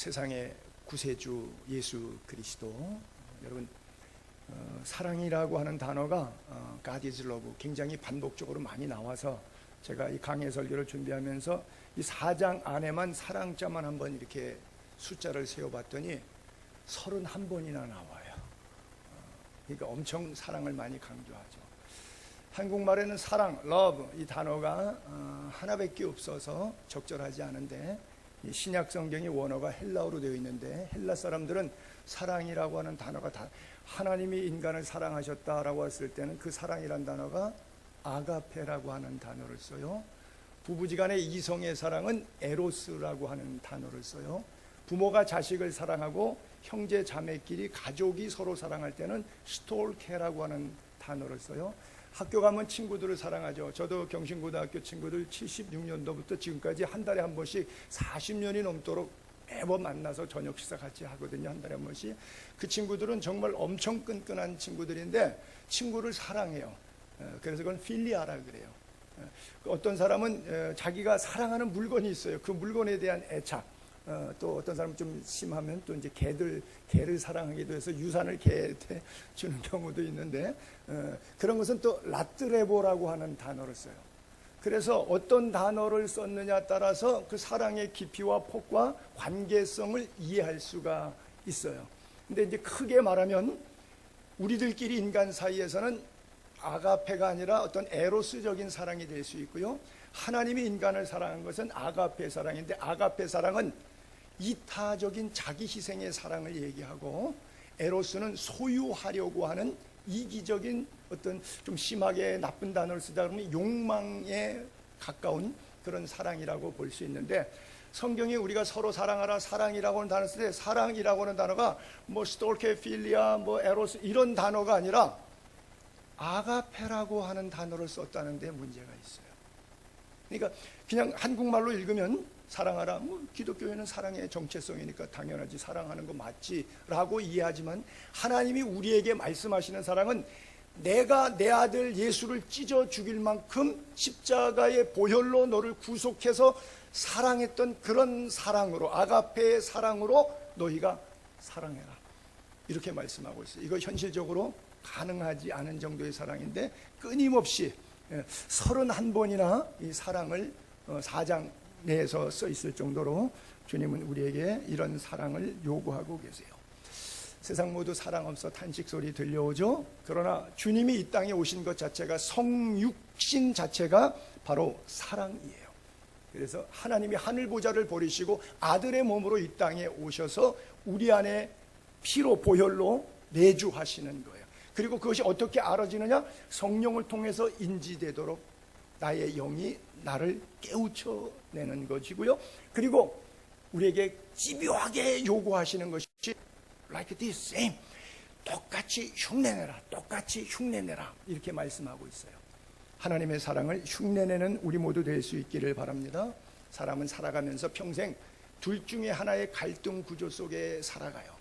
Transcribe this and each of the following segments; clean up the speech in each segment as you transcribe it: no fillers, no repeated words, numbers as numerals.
세상의 구세주 예수 그리스도. 여러분, 사랑이라고 하는 단어가 God is love 굉장히 반복적으로 많이 나와서 제가 이 강해 설교를 준비하면서 이 4장 안에만 사랑자만 한번 이렇게 숫자를 세어봤더니 31번이나 나와요. 그러니까 엄청 사랑을 많이 강조하죠. 한국말에는 사랑, love 이 단어가 하나밖에 없어서 적절하지 않은데, 신약 성경의 원어가 헬라어로 되어 있는데 헬라 사람들은 사랑이라고 하는 단어가 다 하나님이 인간을 사랑하셨다라고 했을 때는 그 사랑이란 단어가 아가페라고 하는 단어를 써요. 부부지간의 이성의 사랑은 에로스라고 하는 단어를 써요. 부모가 자식을 사랑하고 형제 자매끼리 가족이 서로 사랑할 때는 스톨케라고 하는 단어를 써요. 학교 가면 친구들을 사랑하죠. 저도 경신고등학교 친구들 76년도부터 지금까지 한 달에 한 번씩 40년이 넘도록 매번 만나서 저녁 식사 같이 하거든요. 한 달에 한 번씩. 그 친구들은 정말 엄청 끈끈한 친구들인데 친구를 사랑해요. 그래서 그건 필리아라 그래요. 어떤 사람은 자기가 사랑하는 물건이 있어요. 그 물건에 대한 애착. 또 어떤 사람은 좀 심하면 또 이제 개를 사랑하기도 해서 유산을 개한테 주는 경우도 있는데, 그런 것은 또 라트레보라고 하는 단어를 써요. 그래서 어떤 단어를 썼느냐 따라서 그 사랑의 깊이와 폭과 관계성을 이해할 수가 있어요. 근데 이제 크게 말하면 우리들끼리 인간 사이에서는 아가페가 아니라 어떤 에로스적인 사랑이 될 수 있고요. 하나님이 인간을 사랑한 것은 아가페 사랑인데, 아가페 사랑은 이타적인 자기 희생의 사랑을 얘기하고, 에로스는 소유하려고 하는 이기적인 어떤 좀 심하게 나쁜 단어를 쓰자 그러면 욕망에 가까운 그런 사랑이라고 볼 수 있는데, 성경에 우리가 서로 사랑하라 사랑이라고 하는 단어를 쓸 때 사랑이라고 하는 단어가 뭐 스톨케, 필리아, 뭐 에로스 이런 단어가 아니라 아가페라고 하는 단어를 썼다는 데 문제가 있어요. 그러니까 그냥 한국말로 읽으면 사랑하라, 뭐 기독교에는 사랑의 정체성이니까 당연하지, 사랑하는 거 맞지 라고 이해하지만, 하나님이 우리에게 말씀하시는 사랑은 내가 내 아들 예수를 찢어 죽일 만큼 십자가의 보혈로 너를 구속해서 사랑했던 그런 사랑으로, 아가페의 사랑으로 너희가 사랑해라, 이렇게 말씀하고 있어요. 이거 현실적으로 가능하지 않은 정도의 사랑인데 끊임없이 31번이나 이 사랑을 4장 내에서 써 있을 정도로 주님은 우리에게 이런 사랑을 요구하고 계세요. 세상 모두 사랑 없어 탄식 소리 들려오죠. 그러나 주님이 이 땅에 오신 것 자체가, 성육신 자체가 바로 사랑이에요. 그래서 하나님이 하늘 보좌를 버리시고 아들의 몸으로 이 땅에 오셔서 우리 안에 피로 보혈로 내주하시는 거예요. 그리고 그것이 어떻게 알아지느냐? 성령을 통해서 인지되도록 나의 영이 나를 깨우쳐내는 것이고요. 그리고 우리에게 집요하게 요구하시는 것이 like this same, 똑같이 흉내내라, 똑같이 흉내내라, 이렇게 말씀하고 있어요. 하나님의 사랑을 흉내내는 우리 모두 될 수 있기를 바랍니다. 사람은 살아가면서 평생 둘 중에 하나의 갈등 구조 속에 살아가요.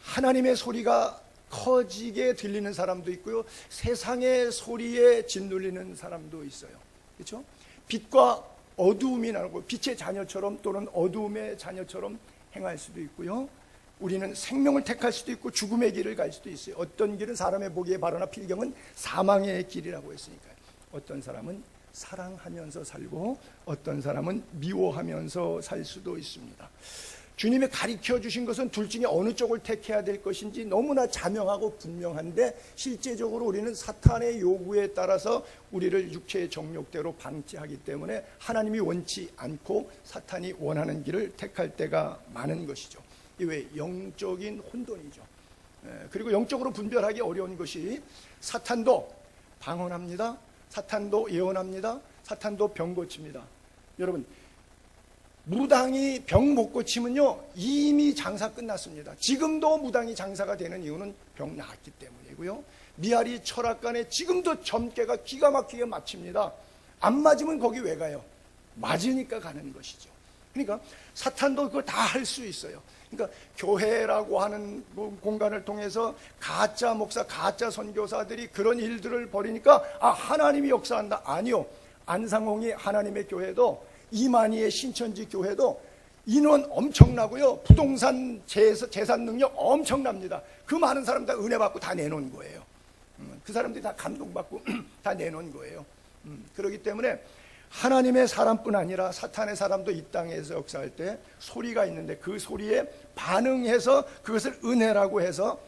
하나님의 소리가 커지게 들리는 사람도 있고요, 세상의 소리에 짓눌리는 사람도 있어요. 그렇죠? 빛과 어두움이 나고 빛의 자녀처럼 또는 어두움의 자녀처럼 행할 수도 있고요, 우리는 생명을 택할 수도 있고 죽음의 길을 갈 수도 있어요. 어떤 길은 사람의 보기에 바르나 필경은 사망의 길이라고 했으니까요. 어떤 사람은 사랑하면서 살고 어떤 사람은 미워하면서 살 수도 있습니다. 주님이 가르쳐 주신 것은 둘 중에 어느 쪽을 택해야 될 것인지 너무나 자명하고 분명한데, 실제적으로 우리는 사탄의 요구에 따라서 우리를 육체의 정욕대로 방치하기 때문에 하나님이 원치 않고 사탄이 원하는 길을 택할 때가 많은 것이죠. 이게 영적인 혼돈이죠. 그리고 영적으로 분별하기 어려운 것이, 사탄도 방언합니다, 사탄도 예언합니다, 사탄도 병 고칩니다. 여러분, 무당이 병 못 고치면요 이미 장사 끝났습니다. 지금도 무당이 장사가 되는 이유는 병 나았기 때문이고요, 미아리 철학관에 지금도 점괘가 기가 막히게 맞춥니다. 안 맞으면 거기 왜 가요? 맞으니까 가는 것이죠. 그러니까 사탄도 그거 다 할 수 있어요. 그러니까 교회라고 하는 공간을 통해서 가짜 목사, 가짜 선교사들이 그런 일들을 벌이니까 하나님이 역사한다. 아니요, 안상홍이 하나님의 교회도, 이만희의 신천지 교회도 인원 엄청나고요. 부동산 재산 능력 엄청납니다. 그 많은 사람 다 은혜 받고 다 내놓은 거예요. 그 사람들이 다 감동받고 다 내놓은 거예요. 그렇기 때문에 하나님의 사람뿐 아니라 사탄의 사람도 이 땅에서 역사할 때 소리가 있는데 그 소리에 반응해서 그것을 은혜라고 해서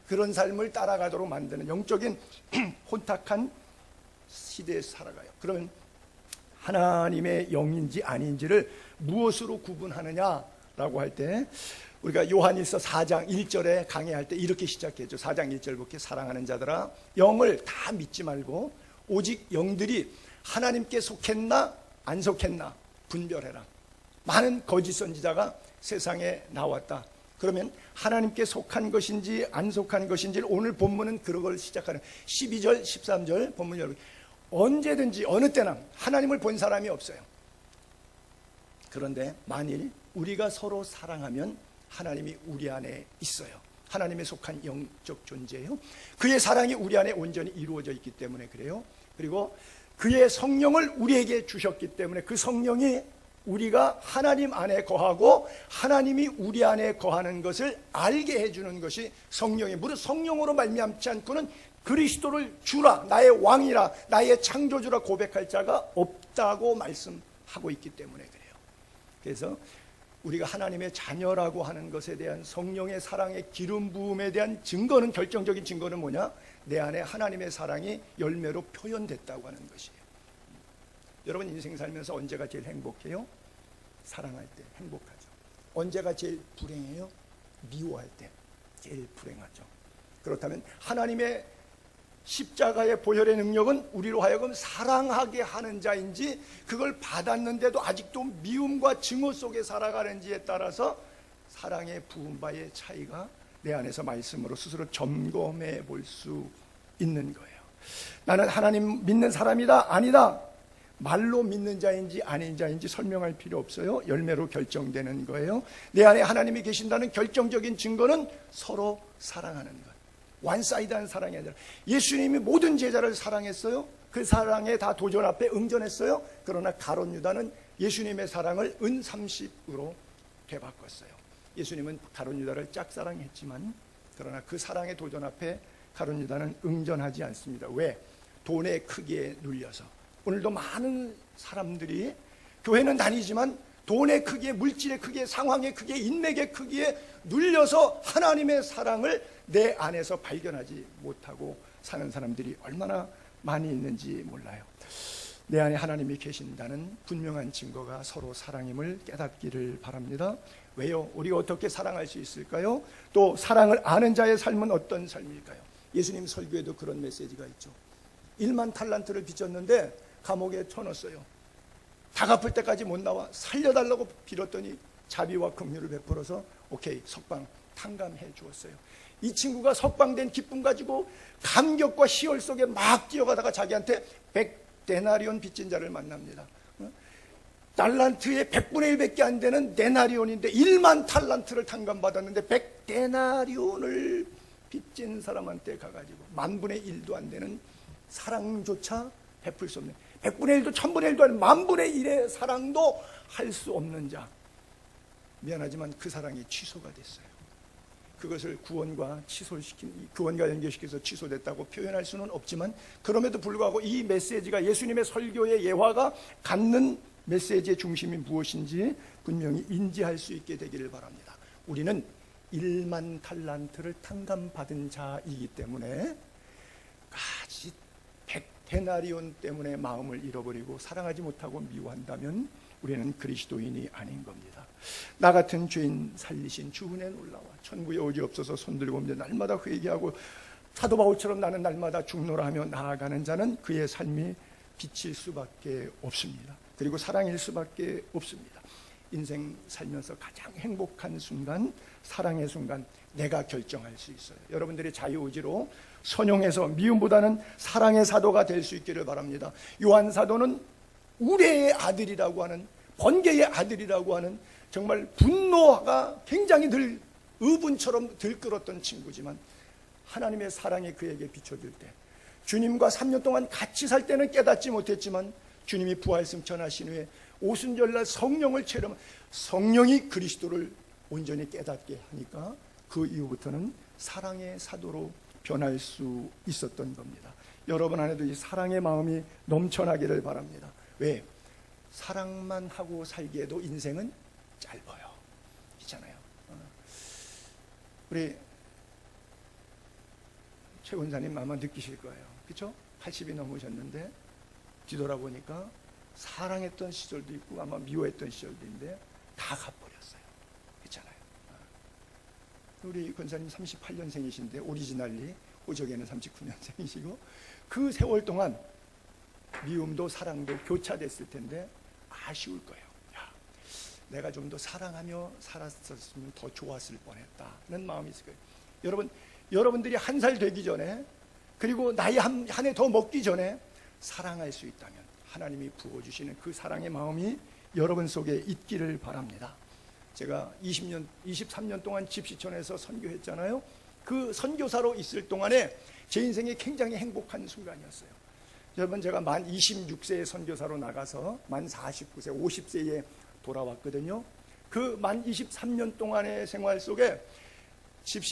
그런 삶을 따라가도록 만드는 영적인 혼탁한 시대에 살아가요. 그러면 하나님의 영인지 아닌지를 무엇으로 구분하느냐라고 할 때 우리가 요한일서 4장 1절에 강의할 때 이렇게 시작했죠. 4장 1절부터 사랑하는 자들아 영을 다 믿지 말고 오직 영들이 하나님께 속했나 안 속했나 분별해라. 많은 거짓 선지자가 세상에 나왔다. 그러면 하나님께 속한 것인지 안 속한 것인지를 오늘 본문은 그걸 시작하는 12절 13절 본문 여러분 언제든지 어느 때나 하나님을 본 사람이 없어요. 그런데 만일 우리가 서로 사랑하면 하나님이 우리 안에 있어요. 하나님에 속한 영적 존재예요. 그의 사랑이 우리 안에 온전히 이루어져 있기 때문에 그래요. 그리고 그의 성령을 우리에게 주셨기 때문에 그 성령이 우리가 하나님 안에 거하고 하나님이 우리 안에 거하는 것을 알게 해주는 것이 성령이 무릇 성령으로 말미암지 않고는 그리스도를 주라 나의 왕이라 나의 창조주라 고백할 자가 없다고 말씀하고 있기 때문에 그래요. 그래서 우리가 하나님의 자녀라고 하는 것에 대한 성령의 사랑의 기름 부음에 대한 증거는 결정적인 증거는 뭐냐? 내 안에 하나님의 사랑이 열매로 표현됐다고 하는 것이에요. 여러분 인생 살면서 언제가 제일 행복해요? 사랑할 때 행복하죠. 언제가 제일 불행해요? 미워할 때 제일 불행하죠. 그렇다면 하나님의 십자가의 보혈의 능력은 우리로 하여금 사랑하게 하는 자인지 그걸 받았는데도 아직도 미움과 증오 속에 살아가는지에 따라서 사랑의 부은 바의 차이가 내 안에서 말씀으로 스스로 점검해 볼 수 있는 거예요. 나는 하나님 믿는 사람이다 아니다 말로 믿는 자인지 아닌 자인지 설명할 필요 없어요. 열매로 결정되는 거예요. 내 안에 하나님이 계신다는 결정적인 증거는 서로 사랑하는 것. 완사이드한 사랑이 아니라 예수님이 모든 제자를 사랑했어요. 그 사랑에 다 도전 앞에 응전했어요. 그러나 가룟 유다는 예수님의 사랑을 은30으로 되바꿨어요. 예수님은 가룟 유다를 짝사랑했지만 그러나 그 사랑의 도전 앞에 가룟 유다는 응전하지 않습니다. 왜? 돈의 크기에 눌려서. 오늘도 많은 사람들이 교회는 다니지만 돈의 크기에 물질의 크기에 상황의 크기에 인맥의 크기에 눌려서 하나님의 사랑을 내 안에서 발견하지 못하고 사는 사람들이 얼마나 많이 있는지 몰라요. 내 안에 하나님이 계신다는 분명한 증거가 서로 사랑임을 깨닫기를 바랍니다. 왜요? 우리가 어떻게 사랑할 수 있을까요? 또 사랑을 아는 자의 삶은 어떤 삶일까요? 예수님 설교에도 그런 메시지가 있죠. 1만 탈란트를 빚졌는데 감옥에 쳐넣었어요. 다 갚을 때까지 못 나와 살려달라고 빌었더니 자비와 긍휼을 베풀어서 오케이 석방 탕감해 주었어요. 이 친구가 석방된 기쁨 가지고 감격과 희열 속에 막 뛰어가다가 자기한테 100데나리온 빚진 자를 만납니다. 달란트의 100분의 1밖에 안 되는 데나리온인데 1만 탈란트를 탕감받았는데 100데나리온을 빚진 사람한테 가가지고 10,000분의 1도 안 되는 사랑조차 베풀 수 없는 100분의 1도 1000분의 1도 아닌 10,000분의 1의 사랑도 할 수 없는 자. 미안하지만 그 사랑이 취소가 됐어요. 그것을 구원과 연결시켜서 취소됐다고 표현할 수는 없지만 그럼에도 불구하고 이 메시지가 예수님의 설교의 예화가 갖는 메시지의 중심이 무엇인지 분명히 인지할 수 있게 되기를 바랍니다. 우리는 1만 탈란트를 탕감받은 자이기 때문에 가지 100데나리온 때문에 마음을 잃어버리고 사랑하지 못하고 미워한다면 우리는 그리스도인이 아닌 겁니다. 나 같은 죄인 살리신 주 은혜 놀라와 천국에 오지옵소서 손들고 날마다 회개하고 사도 바울처럼 나는 날마다 죽노라 하며 나아가는 자는 그의 삶이 빛일 수밖에 없습니다. 그리고 사랑일 수밖에 없습니다. 인생 살면서 가장 행복한 순간, 사랑의 순간 내가 결정할 수 있어요. 여러분들의 자유의지로 선용해서 미움보다는 사랑의 사도가 될 수 있기를 바랍니다. 요한 사도는 우레의 아들이라고 하는, 번개의 아들이라고 하는 정말 분노가 굉장히 늘 의분처럼 들끓었던 친구지만 하나님의 사랑이 그에게 비춰질 때, 주님과 3년 동안 같이 살 때는 깨닫지 못했지만 주님이 부활 승천하신 후에 오순절날 성령을 체험, 성령이 그리스도를 온전히 깨닫게 하니까 그 이후부터는 사랑의 사도로 변할 수 있었던 겁니다. 여러분 안에도 이 사랑의 마음이 넘쳐나기를 바랍니다. 왜? 사랑만 하고 살기에도 인생은 짧아요. 있잖아요. 우리 최 권사님 아마 느끼실 거예요. 그렇죠? 80이 넘으셨는데 뒤돌아보니까 사랑했던 시절도 있고 아마 미워했던 시절도 있는데 다 가버렸어요. 그렇잖아요. 우리 권사님 38년생이신데 오리지널리 호적에는 39년생이시고 그 세월 동안 미움도 사랑도 교차됐을 텐데 아쉬울 거예요. 야, 내가 좀 더 사랑하며 살았었으면 더 좋았을 뻔했다는 마음이 있을 거예요. 여러분들이 한 살 되기 전에 그리고 나이 한 해 더 먹기 전에 사랑할 수 있다면 하나님이 부어주시는 그 사랑의 마음이 여러분 속에 있기를 바랍니다. 제가 23년 동안 집시촌에서 선교했잖아요. 그 선교사로 있을 동안에 제 인생이 굉장히 행복한 순간이었어요. 여러분, 제가 만 26세에 선교사로 나가서 만 49세, 50세에 돌아왔거든요. 그 만 23년 동안의 생활 속에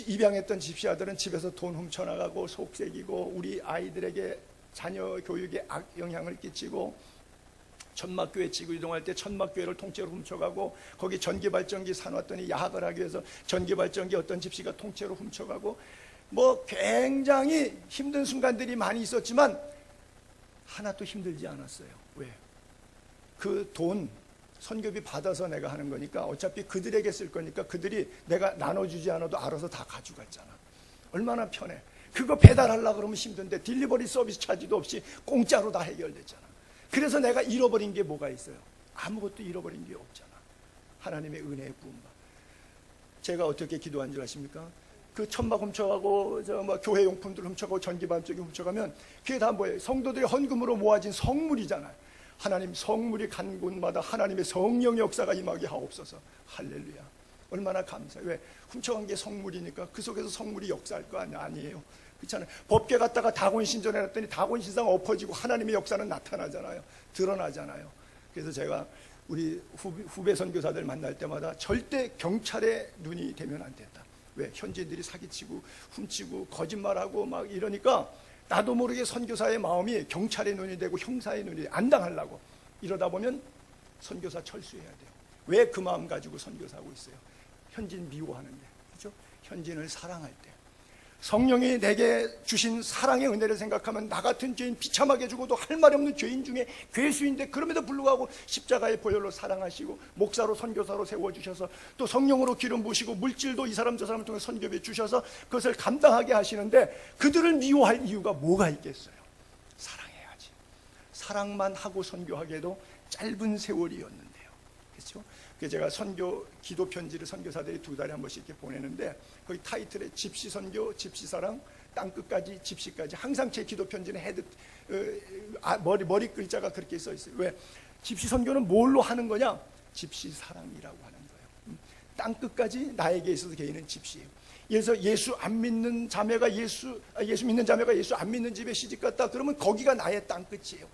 입양했던 집시 아들은 집에서 돈 훔쳐나가고 속색이고 우리 아이들에게 자녀 교육에 악영향을 끼치고 천막교회 지구 이동할 때 천막교회를 통째로 훔쳐가고 거기 전기발전기 사놨더니 야학을 하기 위해서 전기발전기 어떤 집시가 통째로 훔쳐가고 뭐 굉장히 힘든 순간들이 많이 있었지만 하나도 힘들지 않았어요. 왜? 그 돈 선교비 받아서 내가 하는 거니까 어차피 그들에게 쓸 거니까 그들이 내가 나눠주지 않아도 알아서 다 가져갔잖아. 얼마나 편해. 그거 배달하려고 그러면 힘든데 딜리버리 서비스 차지도 없이 공짜로 다 해결됐잖아. 그래서 내가 잃어버린 게 뭐가 있어요? 아무것도 잃어버린 게 없잖아. 하나님의 은혜의 부음바. 제가 어떻게 기도한 줄 아십니까? 그 천막 훔쳐가고 교회 용품들 훔쳐가고 전기발전기 훔쳐가면 그게 다 뭐예요? 성도들이 헌금으로 모아진 성물이잖아요. 하나님 성물이 간 곳마다 하나님의 성령의 역사가 임하게 하옵소서. 할렐루야. 얼마나 감사해요. 왜? 훔쳐간 게 성물이니까 그 속에서 성물이 역사할 거 아니에요. 그렇잖아요. 법궤 갔다가 다곤 신전에 놨더니 다곤 신상 엎어지고 하나님의 역사는 나타나잖아요. 드러나잖아요. 그래서 제가 우리 후배 선교사들 만날 때마다 절대 경찰의 눈이 되면 안 된다. 왜? 현지인들이 사기치고 훔치고 거짓말하고 막 이러니까 나도 모르게 선교사의 마음이 경찰의 눈이 되고 형사의 눈이 안 당하려고 이러다 보면 선교사 철수해야 돼요. 왜 그 마음 가지고 선교사하고 있어요? 현지인 미워하는데, 그렇죠? 현지인을 사랑할 때 성령이 내게 주신 사랑의 은혜를 생각하면 나 같은 죄인 비참하게 죽어도 할 말이 없는 죄인 중에 괴수인데 그럼에도 불구하고 십자가의 보혈로 사랑하시고 목사로 선교사로 세워주셔서 또 성령으로 기름 부으시고 물질도 이 사람 저 사람을 통해 선교비에 주셔서 그것을 감당하게 하시는데 그들을 미워할 이유가 뭐가 있겠어요? 사랑해야지. 사랑만 하고 선교하기에도 짧은 세월이었는데요. 그렇죠? 그래서 제가 선교 기도 편지를 선교사들이 2달에 한 번씩 이렇게 보내는데 거기 타이틀에 집시 선교, 집시 사랑, 땅끝까지, 집시까지 항상 제 기도 편지는 머리 글자가 그렇게 써 있어요. 왜? 집시 선교는 뭘로 하는 거냐? 집시 사랑이라고 하는 거예요. 땅끝까지 나에게 있어서 개인은 집시예요. 그래서 예수 안 믿는 자매가 예수 믿는 자매가 예수 안 믿는 집에 시집갔다 그러면 거기가 나의 땅끝이에요.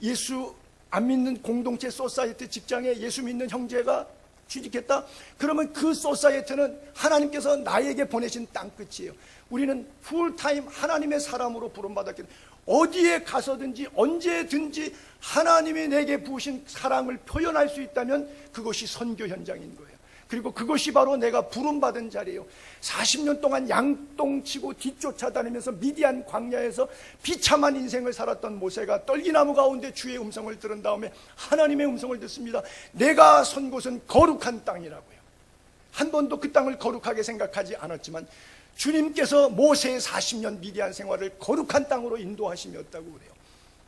예수 안 믿는 공동체 소사이어티 직장에 예수 믿는 형제가 취직했다 그러면 그 소사이어티는 하나님께서 나에게 보내신 땅끝이에요. 우리는 풀타임 하나님의 사람으로 부름받았기 때문에 어디에 가서든지 언제든지 하나님이 내게 부으신 사랑을 표현할 수 있다면 그것이 선교 현장인 거예요. 그리고 그것이 바로 내가 부름받은 자리예요. 40년 동안 양똥치고 뒤쫓아다니면서 미디안 광야에서 비참한 인생을 살았던 모세가 떨기나무 가운데 주의 음성을 들은 다음에 하나님의 음성을 듣습니다. 내가 선 곳은 거룩한 땅이라고요. 한 번도 그 땅을 거룩하게 생각하지 않았지만 주님께서 모세의 40년 미디안 생활을 거룩한 땅으로 인도하심이었다고 그래요.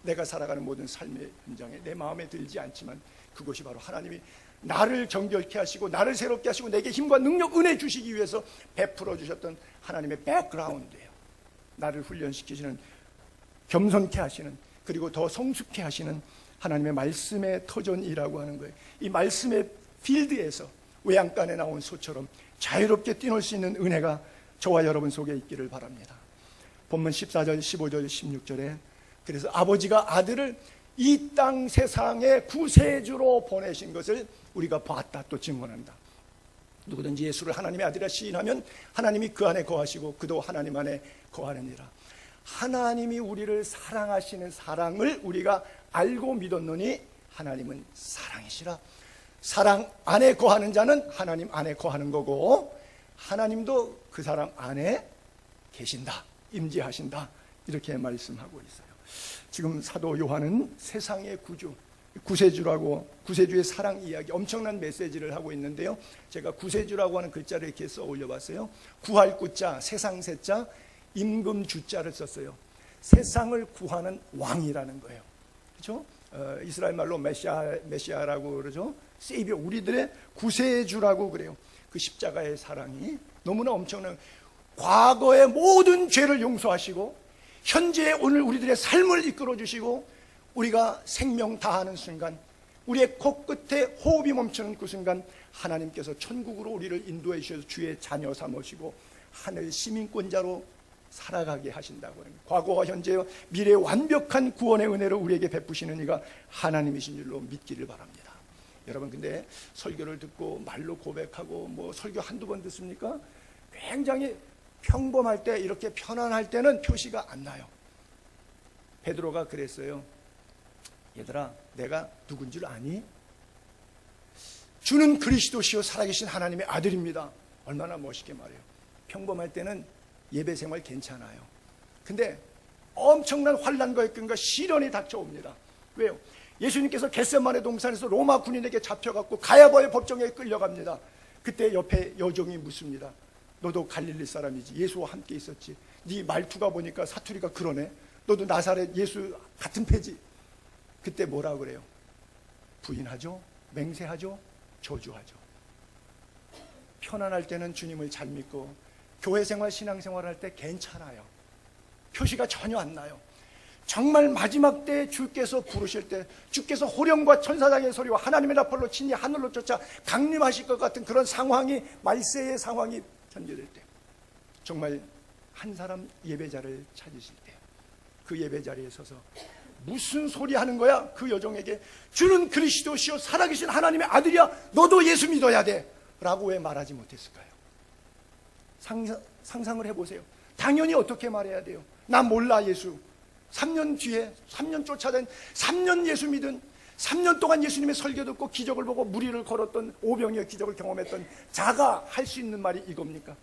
내가 살아가는 모든 삶의 현장에 내 마음에 들지 않지만 그것이 바로 하나님이 나를 정결케 하시고 나를 새롭게 하시고 내게 힘과 능력, 은혜 주시기 위해서 베풀어 주셨던 하나님의 백그라운드예요. 나를 훈련시키시는, 겸손케 하시는, 그리고 더 성숙케 하시는 하나님의 말씀의 터전이라고 하는 거예요. 이 말씀의 필드에서 외양간에 나온 소처럼 자유롭게 뛰놀 수 있는 은혜가 저와 여러분 속에 있기를 바랍니다. 본문 14절, 15절, 16절에 그래서 아버지가 아들을 이 땅 세상에 구세주로 보내신 것을 우리가 봤다, 또 증언한다. 누구든지 예수를 하나님의 아들이라 시인하면 하나님이 그 안에 거하시고 그도 하나님 안에 거하느니라. 하나님이 우리를 사랑하시는 사랑을 우리가 알고 믿었노니 하나님은 사랑이시라. 사랑 안에 거하는 자는 하나님 안에 거하는 거고, 하나님도 그 사람 안에 계신다, 임재하신다, 이렇게 말씀하고 있어요. 지금 사도 요한은 세상의 구주, 구세주의 사랑 이야기, 엄청난 메시지를 하고 있는데요, 제가 구세주라고 하는 글자를 이렇게 써 올려봤어요. 구할 구자, 세상 세자, 임금 주자를 썼어요. 세상을 구하는 왕이라는 거예요. 그렇죠? 이스라엘 말로 메시아라고 그러죠. 세이비어, 우리들의 구세주라고 그래요. 그 십자가의 사랑이 너무나 엄청난, 과거의 모든 죄를 용서하시고 현재 오늘 우리들의 삶을 이끌어 주시고, 우리가 생명 다하는 순간, 우리의 코끝에 호흡이 멈추는 그 순간 하나님께서 천국으로 우리를 인도해 주셔서 주의 자녀 삼으시고 하늘 시민권자로 살아가게 하신다고 합니다. 과거와 현재와 미래의 완벽한 구원의 은혜를 우리에게 베푸시는 이가 하나님이신 줄로 믿기를 바랍니다. 여러분, 근데 설교를 듣고 말로 고백하고 뭐 설교 한두 번 듣습니까? 굉장히 평범할 때, 이렇게 편안할 때는 표시가 안 나요. 베드로가 그랬어요. 얘들아, 내가 누군 줄 아니? 주는 그리스도시요 살아계신 하나님의 아들입니다. 얼마나 멋있게 말해요. 평범할 때는 예배 생활 괜찮아요. 근데 엄청난 환난과 역경과 시련이 닥쳐옵니다. 왜요? 예수님께서 겟세마네 동산에서 로마 군인에게 잡혀갖고 가야바의 법정에 끌려갑니다. 그때 옆에 여종이 묻습니다. 너도 갈릴리 사람이지, 예수와 함께 있었지, 네 말투가 보니까 사투리가 그러네, 너도 나사렛 예수 같은 패지. 그때 뭐라 그래요? 부인하죠? 맹세하죠? 저주하죠. 편안할 때는 주님을 잘 믿고 교회 생활, 신앙 생활할 때 괜찮아요. 표시가 전혀 안 나요. 정말 마지막 때 주께서 부르실 때, 주께서 호령과 천사장의 소리와 하나님의 나팔로 친히 하늘로 쫓아 강림하실 것 같은 그런 상황이, 말세의 상황이 전개될 때, 정말 한 사람 예배자를 찾으실 때, 그 예배자리에 서서 무슨 소리 하는 거야? 그 여종에게 주는 그리스도시요 살아계신 하나님의 아들이야, 너도 예수 믿어야 돼 라고 왜 말하지 못했을까요? 상상을 해보세요. 당연히 어떻게 말해야 돼요? 나 몰라 예수. 3년 뒤에, 3년 쫓아낸, 3년 예수 믿은, 3년 동안 예수님의 설교 듣고 기적을 보고 무리를 걸었던, 오병이어 기적을 경험했던 자가 할 수 있는 말이 이겁니까?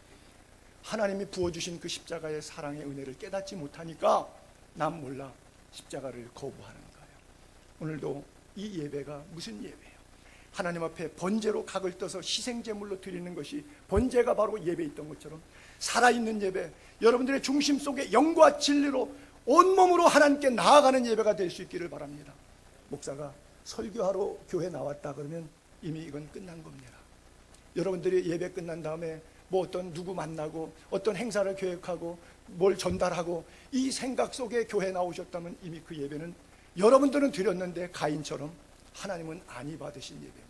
하나님이 부어주신 그 십자가의 사랑의 은혜를 깨닫지 못하니까 난 몰라, 십자가를 거부하는 거예요. 오늘도 이 예배가 무슨 예배예요? 하나님 앞에 번제로 각을 떠서 희생제물로 드리는 것이, 번제가 바로 예배에 있던 것처럼 살아있는 예배, 여러분들의 중심 속에 영과 진리로 온몸으로 하나님께 나아가는 예배가 될 수 있기를 바랍니다. 목사가 설교하러 교회 나왔다 그러면 이미 이건 끝난 겁니다. 여러분들이 예배 끝난 다음에 뭐 어떤 누구 만나고 어떤 행사를 계획하고 뭘 전달하고 이 생각 속에 교회 나오셨다면 이미 그 예배는 여러분들은 드렸는데 가인처럼 하나님은 안이 받으신 예배입니다.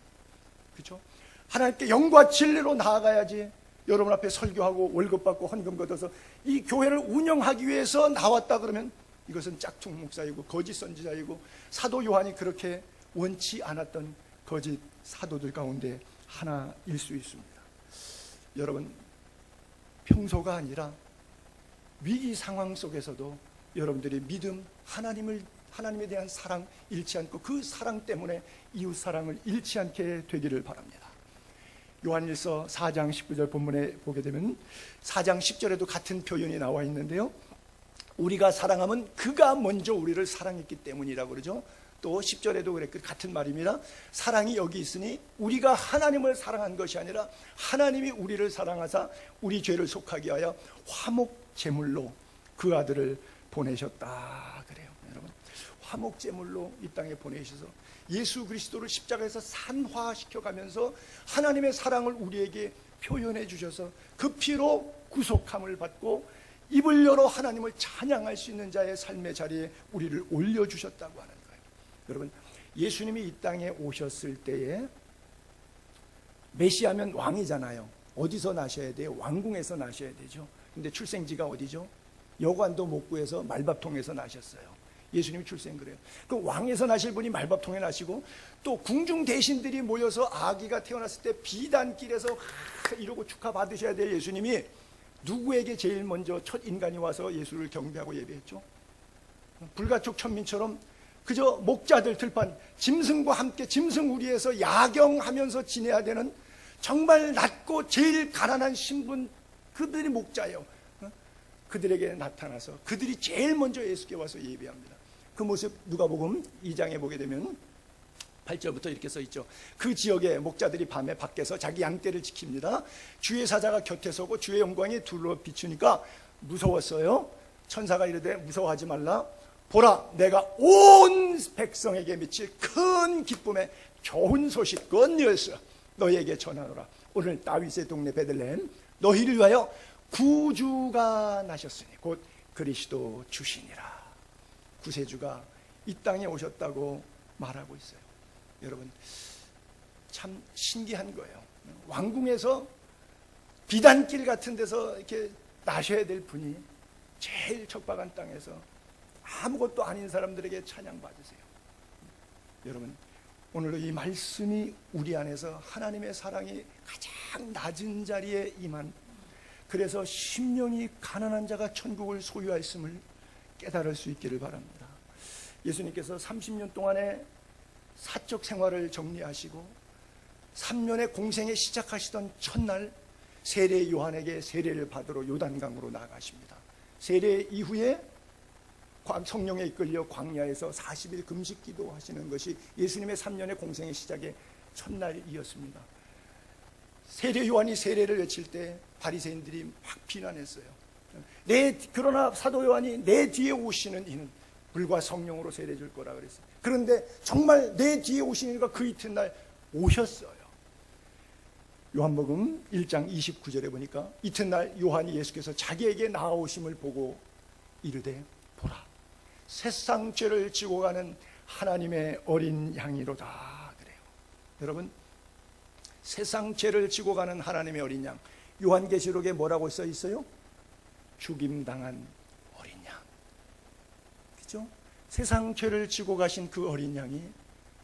그렇죠? 하나님께 영과 진리로 나아가야지. 여러분 앞에 설교하고 월급 받고 헌금 걷어서 이 교회를 운영하기 위해서 나왔다 그러면 이것은 짝퉁 목사이고 거짓 선지자이고, 사도 요한이 그렇게 원치 않았던 거짓 사도들 가운데 하나일 수 있습니다. 여러분, 평소가 아니라 위기 상황 속에서도 여러분들의 믿음, 하나님에 대한 사랑 잃지 않고 그 사랑 때문에 이웃 사랑을 잃지 않게 되기를 바랍니다. 요한일서 4장 19절 본문에 보게 되면 4장 10절에도 같은 표현이 나와 있는데요, 우리가 사랑하면 그가 먼저 우리를 사랑했기 때문이라고 그러죠. 또 10절에도 그래, 같은 말입니다. 사랑이 여기 있으니 우리가 하나님을 사랑한 것이 아니라 하나님이 우리를 사랑하사 우리 죄를 속하게 하여 화목 제물로 그 아들을 보내셨다 그래요. 여러분, 화목 제물로 이 땅에 보내셔서 예수 그리스도를 십자가에서 산화시켜 가면서 하나님의 사랑을 우리에게 표현해 주셔서 그 피로 구속함을 받고 입을 열어 하나님을 찬양할 수 있는 자의 삶의 자리에 우리를 올려주셨다고 하는 거예요. 여러분, 예수님이 이 땅에 오셨을 때에 메시아면 왕이잖아요. 어디서 나셔야 돼요? 왕궁에서 나셔야 되죠. 근데 출생지가 어디죠? 여관도 못 구해서 말밥통에서 나셨어요. 예수님이 출생 그래요. 그 왕에서 나실 분이 말밥통에 나시고, 또 궁중 대신들이 모여서 아기가 태어났을 때 비단길에서 이러고 축하 받으셔야 될 예수님이 누구에게 제일 먼저 첫 인간이 와서 예수를 경배하고 예배했죠? 불가촉 천민처럼 그저 목자들 들판 짐승과 함께 짐승 우리에서 야경하면서 지내야 되는 정말 낮고 제일 가난한 신분, 그들이 목자예요. 그들에게 나타나서 그들이 제일 먼저 예수께 와서 예배합니다. 그 모습 누가복음 2장에 보게 되면 8절부터 이렇게 써 있죠. 그 지역의 목자들이 밤에 밖에서 자기 양떼를 지킵니다. 주의 사자가 곁에 서고 주의 영광이 둘러 비추니까 무서웠어요. 천사가 이르되 무서워하지 말라. 보라, 내가 온 백성에게 미칠 큰 기쁨의 좋은 소식 굿뉴스 너희에게 전하노라. 오늘 다윗의 동네 베들레헴 너희를 위하여 구주가 나셨으니 곧 그리스도 주시니라. 구세주가 이 땅에 오셨다고 말하고 있어요. 여러분, 참 신기한 거예요. 왕궁에서 비단길 같은 데서 이렇게 나셔야 될 분이 제일 척박한 땅에서 아무것도 아닌 사람들에게 찬양 받으세요. 여러분, 오늘도 이 말씀이 우리 안에서 하나님의 사랑이 가장 낮은 자리에 임한, 그래서 심령이 가난한 자가 천국을 소유하였음을 깨달을 수 있기를 바랍니다. 예수님께서 30년 동안의 사적 생활을 정리하시고 3년의 공생에 시작하시던 첫날 세례 요한에게 세례를 받으러 요단강으로 나가십니다. 세례 이후에 성령에 이끌려 광야에서 40일 금식 기도하시는 것이 예수님의 3년의 공생의 시작의 첫날이었습니다. 세례 요한이 세례를 외칠 때 바리새인들이 막 비난했어요. 그러나 사도 요한이 내 뒤에 오시는 이는 불과 성령으로 세례 줄 거라 그랬어요. 그런데 정말 내 뒤에 오시는 이가 그 이튿날 오셨어요. 요한복음 1장 29절에 보니까 이튿날 요한이 예수께서 자기에게 나아오심을 보고 이르되 보라, 세상 죄를 지고 가는 하나님의 어린 양이로다 그래요. 여러분, 세상 죄를 지고 가는 하나님의 어린 양, 요한계시록에 뭐라고 써 있어요? 죽임당한 어린 양. 그죠? 세상 죄를 지고 가신 그 어린 양이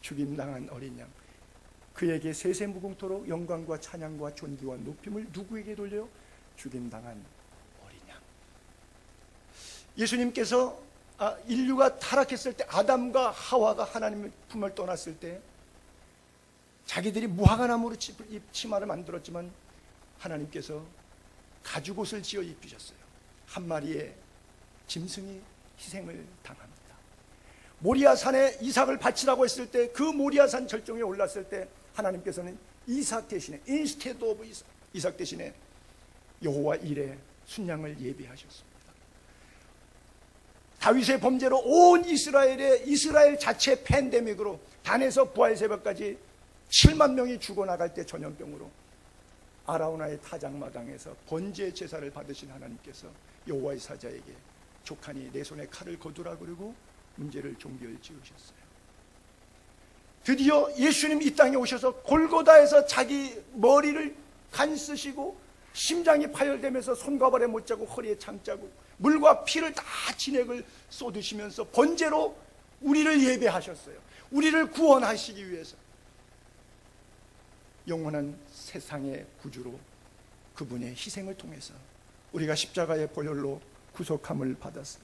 죽임당한 어린 양, 그에게 세세무궁토록 영광과 찬양과 존귀와 높임을 누구에게 돌려요? 죽임당한 어린 양. 예수님께서 인류가 타락했을 때, 아담과 하와가 하나님의 품을 떠났을 때 자기들이 무화과나무로 치마를 만들었지만 하나님께서 가죽옷을 지어 입히셨어요. 한 마리의 짐승이 희생을 당합니다. 모리아산에 이삭을 바치라고 했을 때, 그 모리아산 절정에 올랐을 때 하나님께서는 이삭 대신에, 인스테드 오브 이삭 대신에 여호와 일의 순양을 예비하셨습니다. 다윗의 범죄로 온 이스라엘 자체 팬데믹으로 단에서 부활 새벽까지 7만 명이 죽어나갈 때 전염병으로 아라우나의 타작마당에서 번제 제사를 받으신 하나님께서 여호와의 사자에게 족하니 내 손에 칼을 거두라 그러고 문제를 종결 지으셨어요. 드디어 예수님 이 땅에 오셔서 골고다에서 자기 머리를 간 쓰시고 심장이 파열되면서 손과 발에 못자국 허리에 창자국 물과 피를 다 진액을 쏟으시면서 번제로 우리를 예배하셨어요. 우리를 구원하시기 위해서 영원한 세상의 구주로 그분의 희생을 통해서 우리가 십자가의 보혈로 구속함을 받았어요.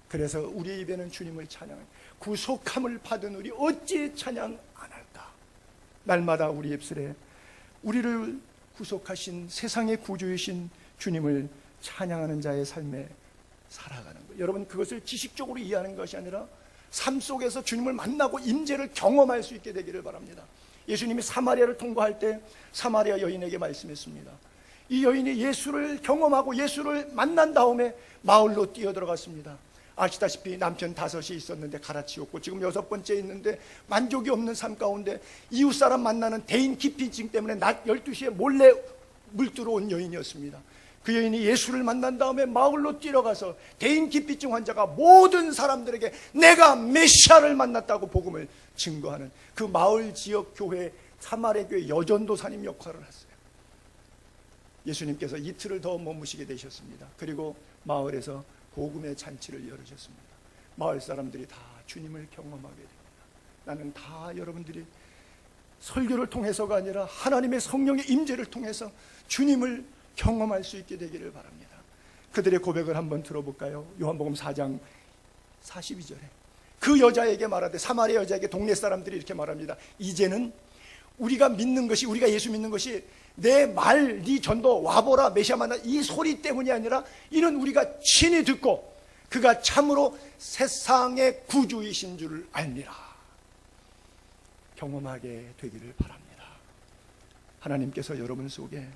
그래서 우리의 입에는 주님을 찬양해. 구속함을 받은 우리 어찌 찬양 안 할까? 날마다 우리 입술에 우리를 구속하신 세상의 구주이신 주님을 찬양하는 자의 삶에 살아가는 거예요. 여러분, 그것을 지식적으로 이해하는 것이 아니라 삶 속에서 주님을 만나고 임재를 경험할 수 있게 되기를 바랍니다. 예수님이 사마리아를 통과할 때 사마리아 여인에게 말씀했습니다. 이 여인이 예수를 경험하고 예수를 만난 다음에 마을로 뛰어들어갔습니다. 아시다시피 남편 5이 있었는데 갈아치웠고 지금 6번째 있는데 만족이 없는 삶 가운데 이웃사람 만나는 대인 기피증 때문에 낮 12시에 몰래 물들어 온 여인이었습니다. 그 여인이 예수를 만난 다음에 마을로 뛰어가서 대인 기피증 환자가 모든 사람들에게 내가 메시아를 만났다고 복음을 증거하는 그 마을 지역 교회 사마리아 교회 여전도사님 역할을 했어요. 예수님께서 이틀을 더 머무시게 되셨습니다. 그리고 마을에서 복음의 잔치를 열으셨습니다. 마을 사람들이 다 주님을 경험하게 됩니다. 나는 다 여러분들이 설교를 통해서가 아니라 하나님의 성령의 임재를 통해서 주님을 경험할 수 있게 되기를 바랍니다. 그들의 고백을 한번 들어볼까요? 요한복음 4장 42절에 그 여자에게 말하되, 사마리아 여자에게 동네 사람들이 이렇게 말합니다. 이제는 우리가 믿는 것이, 우리가 예수 믿는 것이 내 말, 네 전도 와보라 메시아 만나 이 소리 때문이 아니라 이는 우리가 친히 듣고 그가 참으로 세상의 구주이신 줄을 알미라. 경험하게 되기를 바랍니다. 하나님께서 여러분 속에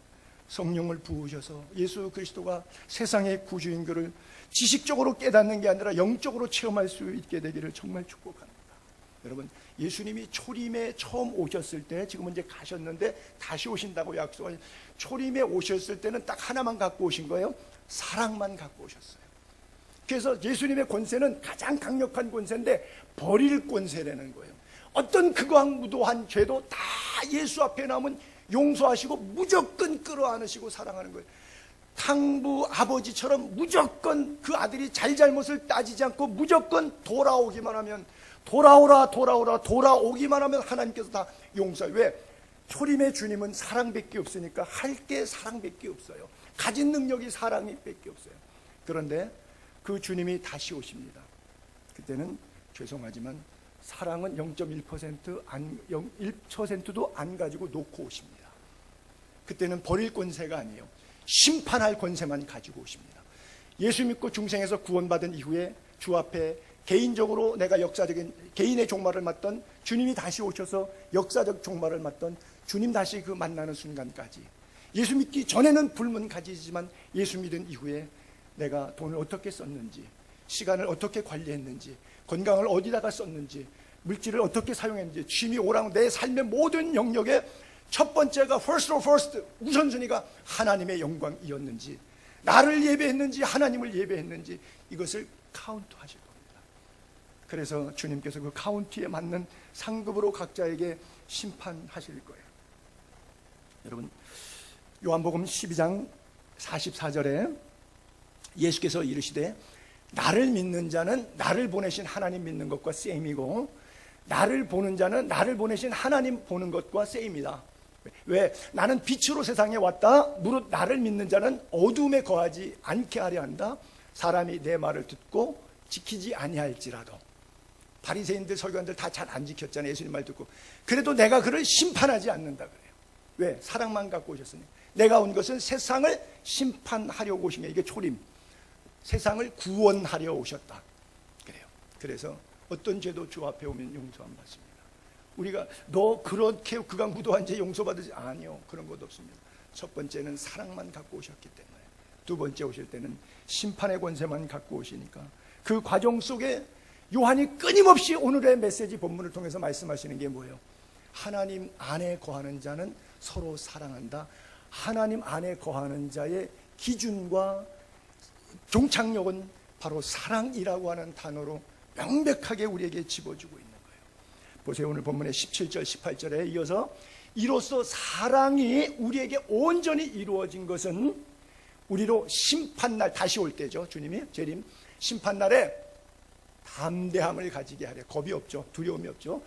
성령을 부으셔서 예수 그리스도가 세상의 구주인 것을 지식적으로 깨닫는 게 아니라 영적으로 체험할 수 있게 되기를 정말 축복합니다. 여러분, 예수님이 초림에 처음 오셨을 때, 지금은 이제 가셨는데 다시 오신다고 약속한, 초림에 오셨을 때는 딱 하나만 갖고 오신 거예요. 사랑만 갖고 오셨어요. 그래서 예수님의 권세는 가장 강력한 권세인데 버릴 권세라는 거예요. 어떤 극악무도한 죄도 다 예수 앞에 나오면 용서하시고 무조건 끌어안으시고 사랑하는 거예요. 탕부 아버지처럼 무조건 그 아들이 잘잘못을 따지지 않고 무조건 돌아오기만 하면, 돌아오라 돌아오기만 하면 하나님께서 다 용서해요. 왜? 초림의 주님은 사랑밖에 없으니까 할 게 사랑밖에 없어요. 가진 능력이 사랑밖에 없어요. 그런데 그 주님이 다시 오십니다. 그때는 죄송하지만 사랑은 1%도 안 가지고 놓고 오십니다. 그때는 버릴 권세가 아니에요. 심판할 권세만 가지고 오십니다. 예수 믿고 중생에서 구원받은 이후에 주 앞에 개인적으로 내가 역사적인 개인의 종말을 맞던 주님이 다시 오셔서 역사적 종말을 맞던 주님 다시 그 만나는 순간까지, 예수 믿기 전에는 불문가지지만 예수 믿은 이후에 내가 돈을 어떻게 썼는지, 시간을 어떻게 관리했는지, 건강을 어디다가 썼는지, 물질을 어떻게 사용했는지, 취미 오랑 내 삶의 모든 영역에 첫 번째가 first 우선순위가 하나님의 영광이었는지, 나를 예배했는지 하나님을 예배했는지, 이것을 카운트 하실 겁니다. 그래서 주님께서 그 카운트에 맞는 상급으로 각자에게 심판하실 거예요. 여러분, 요한복음 12장 44절에 예수께서 이르시되 나를 믿는 자는 나를 보내신 하나님 믿는 것과 셈이고, 나를 보는 자는 나를 보내신 하나님 보는 것과 셈이다. 왜? 나는 빛으로 세상에 왔다. 무릇 나를 믿는 자는 어둠에 거하지 않게 하려 한다. 사람이 내 말을 듣고 지키지 아니할지라도. 바리새인들 서기관들 다 잘 안 지켰잖아요. 예수님 말 듣고. 그래도 내가 그를 심판하지 않는다 그래요. 왜? 사랑만 갖고 오셨으니. 내가 온 것은 세상을 심판하려고 오신 게, 이게 초림, 세상을 구원하려 오셨다 그래요. 그래서 어떤 죄도 주 앞에 오면 용서 안 받습니다. 우리가 너 그렇게 극악무도한 죄 용서받으지, 아니요, 그런 것도 없습니다. 첫 번째는 사랑만 갖고 오셨기 때문에, 두 번째 오실 때는 심판의 권세만 갖고 오시니까, 그 과정 속에 요한이 끊임없이 오늘의 메시지 본문을 통해서 말씀하시는 게 뭐예요? 하나님 안에 거하는 자는 서로 사랑한다. 하나님 안에 거하는 자의 기준과 종착역은 바로 사랑이라고 하는 단어로 명백하게 우리에게 집어주고 있는 거예요. 보세요. 오늘 본문의 17절 18절에 이어서 이로써 사랑이 우리에게 온전히 이루어진 것은 우리로 심판날 다시 올 때죠. 주님이 재림 심판날에 담대함을 가지게 하려. 겁이 없죠. 두려움이 없죠.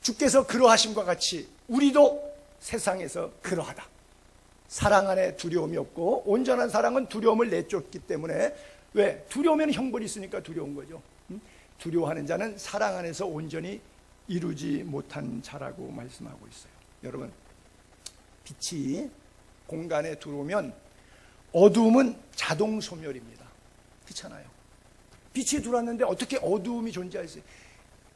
주께서 그러하심과 같이 우리도 세상에서 그러하다. 사랑 안에 두려움이 없고, 온전한 사랑은 두려움을 내쫓기 때문에, 왜? 두려우면 형벌이 있으니까 두려운 거죠. 두려워하는 자는 사랑 안에서 온전히 이루지 못한 자라고 말씀하고 있어요. 여러분, 빛이 공간에 들어오면 어두움은 자동 소멸입니다. 그렇잖아요. 빛이 들어왔는데 어떻게 어두움이 존재하겠어요?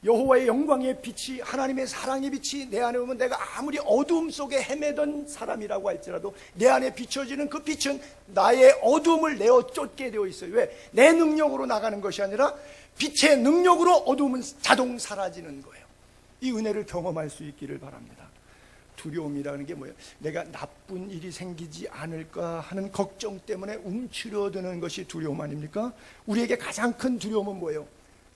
여호와의 영광의 빛이, 하나님의 사랑의 빛이 내 안에 오면 내가 아무리 어두움 속에 헤매던 사람이라고 할지라도 내 안에 비춰지는 그 빛은 나의 어두움을 내어 쫓게 되어 있어요. 왜? 내 능력으로 나가는 것이 아니라 빛의 능력으로 어두움은 자동 사라지는 거예요. 이 은혜를 경험할 수 있기를 바랍니다. 두려움이라는 게 뭐예요? 내가 나쁜 일이 생기지 않을까 하는 걱정 때문에 움츠려드는 것이 두려움 아닙니까? 우리에게 가장 큰 두려움은 뭐예요?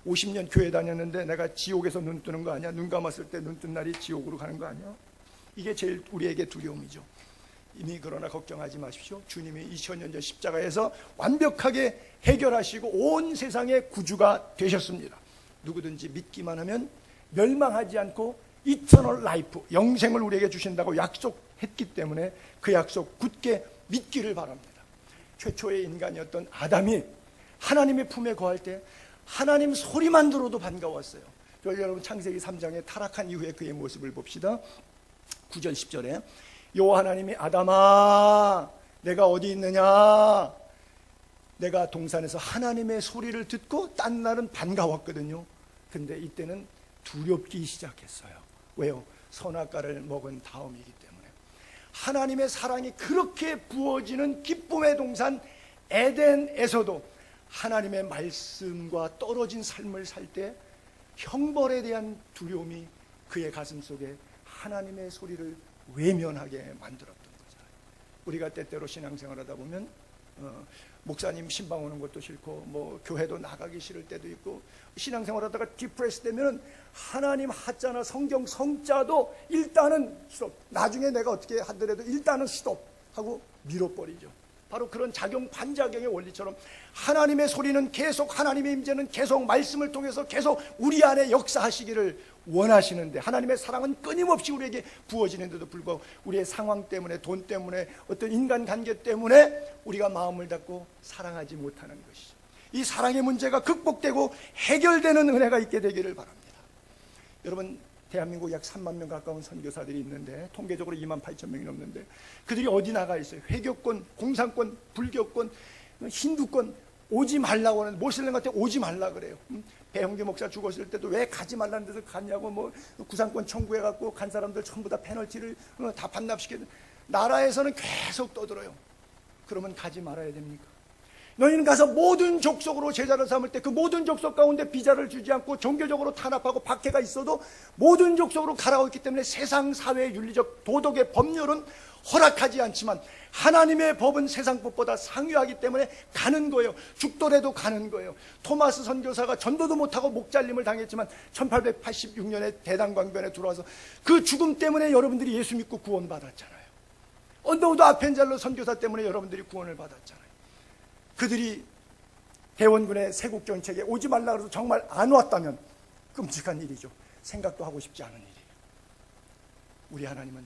50년 교회 다녔는데 내가 지옥에서 눈 뜨는 거 아니야? 눈 감았을 때 눈 뜬 날이 지옥으로 가는 거 아니야? 이게 제일 우리에게 두려움이죠. 이미 그러나 걱정하지 마십시오. 주님이 2000년 전 십자가에서 완벽하게 해결하시고 온 세상의 구주가 되셨습니다. 누구든지 믿기만 하면 멸망하지 않고 이터널 라이프, 영생을 우리에게 주신다고 약속했기 때문에 그 약속 굳게 믿기를 바랍니다. 최초의 인간이었던 아담이 하나님의 품에 거할 때 하나님 소리만 들어도 반가웠어요. 여러분 창세기 3장에 타락한 이후에 그의 모습을 봅시다. 9절 10절에 여호와 하나님이 아담아 내가 어디 있느냐. 내가 동산에서 하나님의 소리를 듣고 딴 날은 반가웠거든요. 근데 이때는 두렵기 시작했어요. 왜요? 선악과를 먹은 다음이기 때문에. 하나님의 사랑이 그렇게 부어지는 기쁨의 동산 에덴에서도 하나님의 말씀과 떨어진 삶을 살 때 형벌에 대한 두려움이 그의 가슴 속에 하나님의 소리를 외면하게 만들었던 거죠. 우리가 때때로 신앙생활 하다 보면 목사님 신방 오는 것도 싫고 뭐 교회도 나가기 싫을 때도 있고 신앙생활 하다가 디프레스 되면 하나님 하자나 성경 성자도 일단은 스톱, 나중에 내가 어떻게 하더라도 일단은 스톱 하고 밀어버리죠. 바로 그런 작용 반작용의 원리처럼 하나님의 소리는 계속, 하나님의 임재는 계속 말씀을 통해서 계속 우리 안에 역사하시기를 원하시는데, 하나님의 사랑은 끊임없이 우리에게 부어지는데도 불구하고 우리의 상황 때문에, 돈 때문에, 어떤 인간관계 때문에 우리가 마음을 닫고 사랑하지 못하는 것이죠. 이 사랑의 문제가 극복되고 해결되는 은혜가 있게 되기를 바랍니다. 여러분, 대한민국 약 3만 명 가까운 선교사들이 있는데 통계적으로 2만 8천 명이 넘는데 그들이 어디 나가 있어요? 회교권, 공산권, 불교권, 힌두권 오지 말라고 하는, 모슬렘한테 오지 말라 그래요. 배형규 목사 죽었을 때도 왜 가지 말라는 데서 갔냐고, 뭐 구상권 청구해갖고 간 사람들 전부 다 페널티를 다 반납시켜야 돼. 나라에서는 계속 떠들어요. 그러면 가지 말아야 됩니까? 너희는 가서 모든 족속으로 제자를 삼을 때 그 모든 족속 가운데 비자를 주지 않고 종교적으로 탄압하고 박해가 있어도 모든 족속으로 가라고 했기 때문에 세상 사회의 윤리적 도덕의 법률은 허락하지 않지만 하나님의 법은 세상 법보다 상위하기 때문에 가는 거예요. 죽더라도 가는 거예요. 토마스 선교사가 전도도 못하고 목잘림을 당했지만 1886년에 대단광변에 들어와서 그 죽음 때문에 여러분들이 예수 믿고 구원받았잖아요. 언더우드 아펜젤러 선교사 때문에 여러분들이 구원을 받았잖아요. 그들이 대원군의 세국 정책에 오지 말라 그래서 정말 안 왔다면 끔찍한 일이죠. 생각도 하고 싶지 않은 일이에요. 우리 하나님은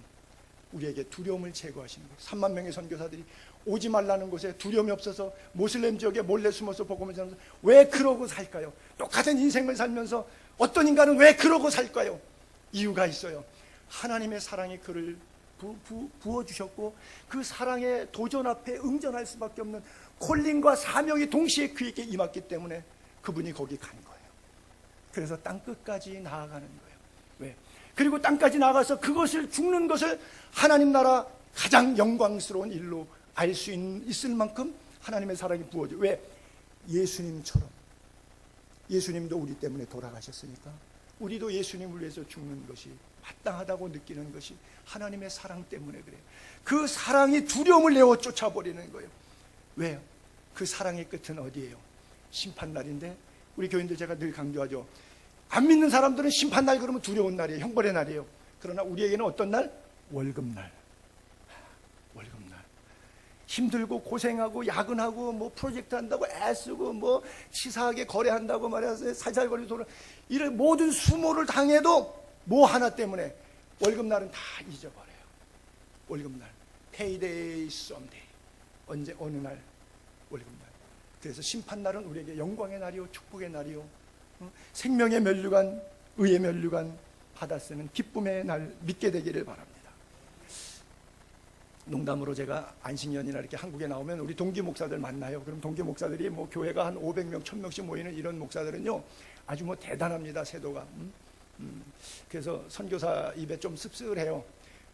우리에게 두려움을 제거하시는 거예요. 3만 명의 선교사들이 오지 말라는 곳에 두려움이 없어서 모슬렘 지역에 몰래 숨어서 복음을 전하면서 왜 그러고 살까요? 똑같은 인생을 살면서 어떤 인간은 왜 그러고 살까요? 이유가 있어요. 하나님의 사랑이 그를 부어주셨고 그 사랑의 도전 앞에 응전할 수밖에 없는 콜링과 사명이 동시에 그에게 임했기 때문에 그분이 거기 간 거예요. 그래서 땅끝까지 나아가는 거예요. 왜? 그리고 땅까지 나가서 그것을, 죽는 것을 하나님 나라 가장 영광스러운 일로 알 수 있을 만큼 하나님의 사랑이 부어져. 왜? 예수님처럼. 예수님도 우리 때문에 돌아가셨으니까 우리도 예수님을 위해서 죽는 것이 마땅하다고 느끼는 것이 하나님의 사랑 때문에 그래요. 그 사랑이 두려움을 내어 쫓아버리는 거예요. 왜요? 그 사랑의 끝은 어디예요? 심판날인데 우리 교인들 제가 늘 강조하죠. 안 믿는 사람들은 심판날 그러면 두려운 날이에요. 형벌의 날이에요. 그러나 우리에게는 어떤 날? 월급날. 월급날. 힘들고 고생하고 야근하고 뭐 프로젝트 한다고 애쓰고 뭐 치사하게 거래한다고 말해서 살살거리고 돌아, 이런 모든 수모를 당해도 뭐 하나 때문에 월급날은 다 잊어버려요. 월급날. Payday someday. 언제 어느 날 월급날. 그래서 심판날은 우리에게 영광의 날이요 축복의 날이요 생명의 면류관, 의의 면류관 받아 쓰는 기쁨의 날 믿게 되기를 바랍니다. 농담으로 제가 안식년이나 이렇게 한국에 나오면 우리 동기 목사들 만나요. 그럼 동기 목사들이 뭐 교회가 한 500명, 1000명씩 모이는 이런 목사들은요 아주 뭐 대단합니다. 세도가. 그래서 선교사 입에 좀 씁쓸해요.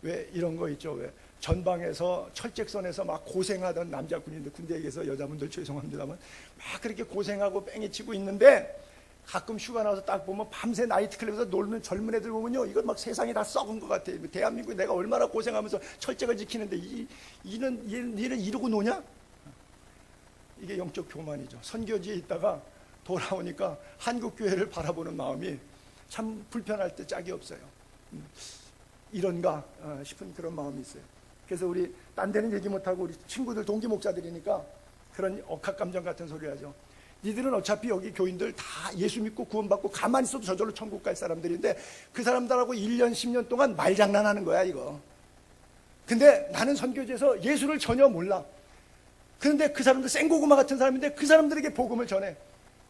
왜 이런 거 있죠? 왜 전방에서 철책선에서 막 고생하던 남자 군인들, 군대에 계서 여자분들 죄송합니다만 막 그렇게 고생하고 뺑이 치고 있는데 가끔 휴가 나와서 딱 보면 밤새 나이트클럽에서 놀는 젊은 애들 보면요 이건 막 세상이 다 썩은 것 같아요. 대한민국에 내가 얼마나 고생하면서 철책을 지키는데 얘는 이러고 노냐? 이게 영적 교만이죠. 선교지에 있다가 돌아오니까 한국 교회를 바라보는 마음이 참 불편할 때 짝이 없어요. 이런가 싶은 그런 마음이 있어요. 그래서 우리 딴 데는 얘기 못하고 우리 친구들 동기 목사들이니까 그런 억압감정 같은 소리 하죠. 니들은 어차피 여기 교인들 다 예수 믿고 구원받고 가만히 있어도 저절로 천국 갈 사람들인데 그 사람들하고 1년 10년 동안 말장난하는 거야 이거. 근데 나는 선교지에서 예수를 전혀 몰라. 그런데 그 사람들 생고구마 같은 사람인데 그 사람들에게 복음을 전해.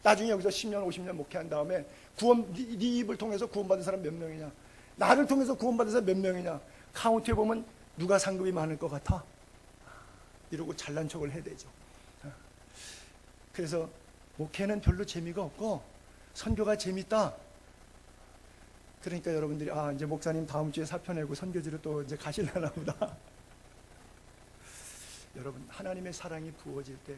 나중에 여기서 10년 50년 목회한 다음에 네 입을 통해서 구원받은 사람 몇 명이냐, 나를 통해서 구원받은 사람 몇 명이냐 카운트해보면 누가 상급이 많을 것 같아? 이러고 잘난 척을 해대죠. 그래서 목회는 별로 재미가 없고 선교가 재밌다. 그러니까 여러분들이 이제 목사님 다음 주에 사표 내고 선교지로 또 이제 가실려나 보다. 여러분, 하나님의 사랑이 부어질 때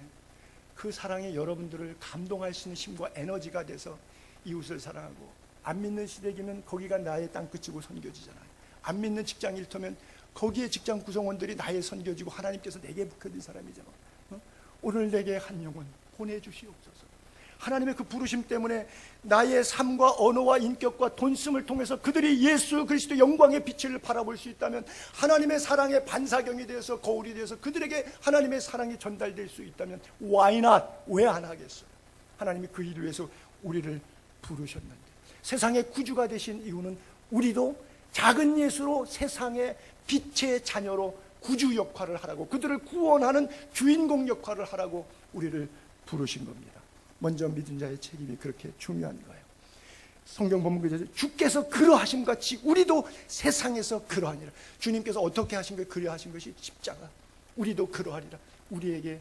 그 사랑이 여러분들을 감동할 수 있는 힘과 에너지가 돼서 이웃을 사랑하고, 안 믿는 시댁이면 거기가 나의 땅끝이고 선교지잖아요. 안 믿는 직장 일터면 거기에 직장 구성원들이 나의 선교지고 하나님께서 내게 부여진 사람이잖아. 오늘 내게 한 영혼 보내주시옵소서. 하나님의 그 부르심 때문에 나의 삶과 언어와 인격과 돈씀을 통해서 그들이 예수 그리스도 영광의 빛을 바라볼 수 있다면, 하나님의 사랑의 반사경이 되어서 거울이 되어서 그들에게 하나님의 사랑이 전달될 수 있다면 why not? 왜 안 하겠어요? 하나님이 그 일을 위해서 우리를 부르셨는데, 세상의 구주가 되신 이유는 우리도 작은 예수로 세상의 빛의 자녀로 구주 역할을 하라고, 그들을 구원하는 주인공 역할을 하라고 우리를 부르신 겁니다. 먼저 믿은 자의 책임이 그렇게 중요한 거예요. 성경 본문 그대로 주께서 그러하심 같이 우리도 세상에서 그러하니라. 주님께서 어떻게 하신 거예요? 그러하신 것이 십자가. 우리도 그러하리라. 우리에게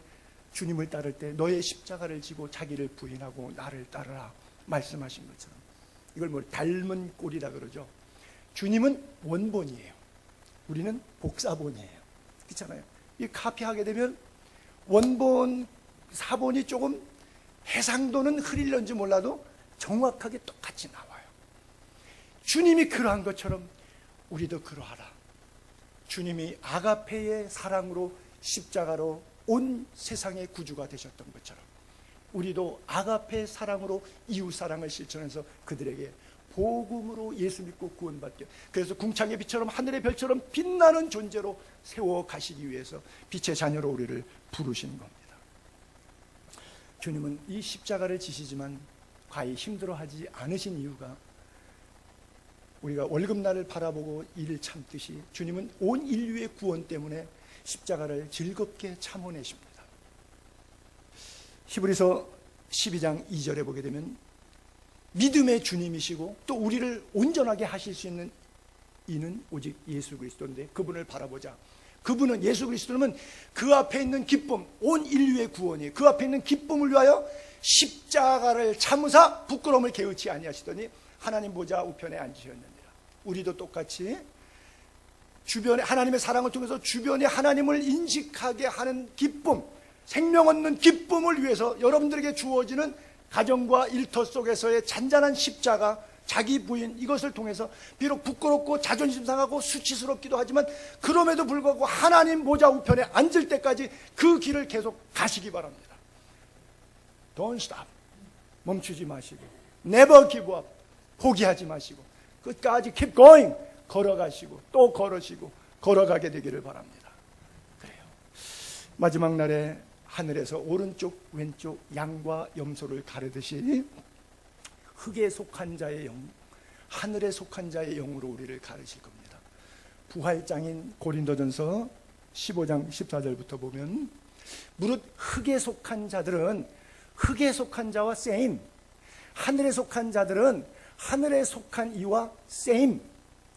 주님을 따를 때 너의 십자가를 지고 자기를 부인하고 나를 따르라 말씀하신 것처럼, 이걸 뭐 닮은 꼴이라 그러죠. 주님은 원본이에요. 우리는 복사본이에요. 그렇잖아요. 이 카피하게 되면 원본 사본이 조금 해상도는 흐릴런지 몰라도 정확하게 똑같이 나와요. 주님이 그러한 것처럼 우리도 그러하라. 주님이 아가페의 사랑으로 십자가로 온 세상의 구주가 되셨던 것처럼 우리도 아가페의 사랑으로 이웃 사랑을 실천해서 그들에게 복음으로 예수 믿고 구원받게, 그래서 궁창의 빛처럼 하늘의 별처럼 빛나는 존재로 세워 가시기 위해서 빛의 자녀로 우리를 부르신 겁니다. 주님은 이 십자가를 지시지만 과히 힘들어하지 않으신 이유가, 우리가 월급날을 바라보고 일을 참듯이 주님은 온 인류의 구원 때문에 십자가를 즐겁게 참아내십니다. 히브리서 12장 2절에 보게 되면 믿음의 주님이시고 또 우리를 온전하게 하실 수 있는 이는 오직 예수 그리스도인데, 그분을 바라보자. 그분은, 예수 그리스도는 그 앞에 있는 기쁨, 온 인류의 구원이 그 앞에 있는 기쁨을 위하여 십자가를 참으사 부끄러움을 개의치 아니하시더니 하나님 보좌 우편에 앉으셨느니라. 우리도 똑같이 주변에 하나님의 사랑을 통해서 주변에 하나님을 인식하게 하는 기쁨, 생명 얻는 기쁨을 위해서 여러분들에게 주어지는 가정과 일터 속에서의 잔잔한 십자가, 자기 부인, 이것을 통해서 비록 부끄럽고 자존심 상하고 수치스럽기도 하지만 그럼에도 불구하고 하나님 보좌 우편에 앉을 때까지 그 길을 계속 가시기 바랍니다. Don't stop. 멈추지 마시고, Never give up. 포기하지 마시고 끝까지 keep going. 걸어가시고 또 걸으시고 걸어가게 되기를 바랍니다. 그래요. 마지막 날에 하늘에서 오른쪽 왼쪽 양과 염소를 가르듯이 흙에 속한 자의 영, 하늘에 속한 자의 영으로 우리를 가르칠 겁니다. 부활장인 고린도전서 15장 14절부터 보면, 무릇 흙에 속한 자들은 흙에 속한 자와 same, 하늘에 속한 자들은 하늘에 속한 이와 same.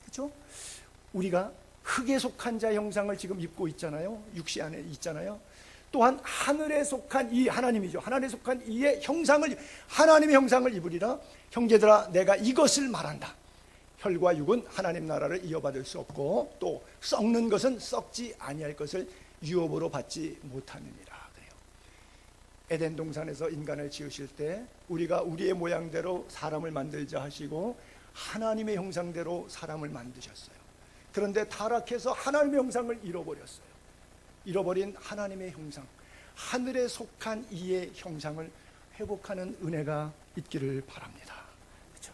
그렇죠? 우리가 흙에 속한 자 형상을 지금 입고 있잖아요. 육시 안에 있잖아요. 또한 하늘에 속한 이 하나님이죠. 하늘에 속한 이의 형상을, 하나님의 형상을 입으리라. 형제들아, 내가 이것을 말한다. 혈과 육은 하나님 나라를 이어받을 수 없고 또 썩는 것은 썩지 아니할 것을 유업으로 받지 못하느니라. 그래요. 에덴 동산에서 인간을 지으실 때 우리가 우리의 모양대로 사람을 만들자 하시고 하나님의 형상대로 사람을 만드셨어요. 그런데 타락해서 하나님의 형상을 잃어버렸어요. 잃어버린 하나님의 형상, 하늘에 속한 이의 형상을 회복하는 은혜가 있기를 바랍니다. 그렇죠?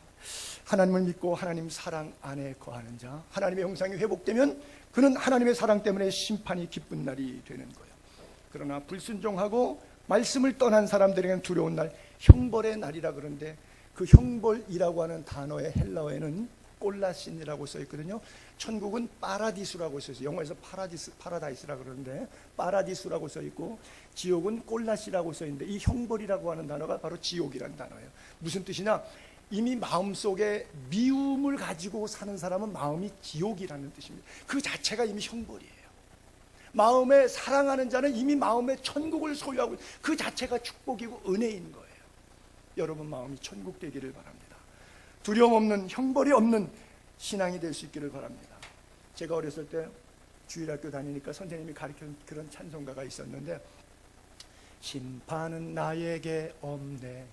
하나님을 믿고 하나님 사랑 안에 거하는 자, 하나님의 형상이 회복되면 그는 하나님의 사랑 때문에 심판이 기쁜 날이 되는 거예요. 그러나 불순종하고 말씀을 떠난 사람들에게는 두려운 날, 형벌의 날이라 그러는데 그 형벌이라고 하는 단어의 헬라어에는 꼴라신이라고 써 있거든요. 천국은 파라디수라고 써 있어요. 영어에서 파라다이스라 그러는데 파라디수라고 써 있고, 지옥은 꼴라시라고 써 있는데 이 형벌이라고 하는 단어가 바로 지옥이라는 단어예요. 무슨 뜻이냐? 이미 마음속에 미움을 가지고 사는 사람은 마음이 지옥이라는 뜻입니다. 그 자체가 이미 형벌이에요. 마음에 사랑하는 자는 이미 마음에 천국을 소유하고, 그 자체가 축복이고 은혜인 거예요. 여러분 마음이 천국 되기를 바랍니다. 두려움 없는, 형벌이 없는 신앙이 될 수 있기를 바랍니다. 제가 어렸을 때 주일학교 다니니까 선생님이 가르친 그런 찬송가가 있었는데, 심판은 나에게 없네,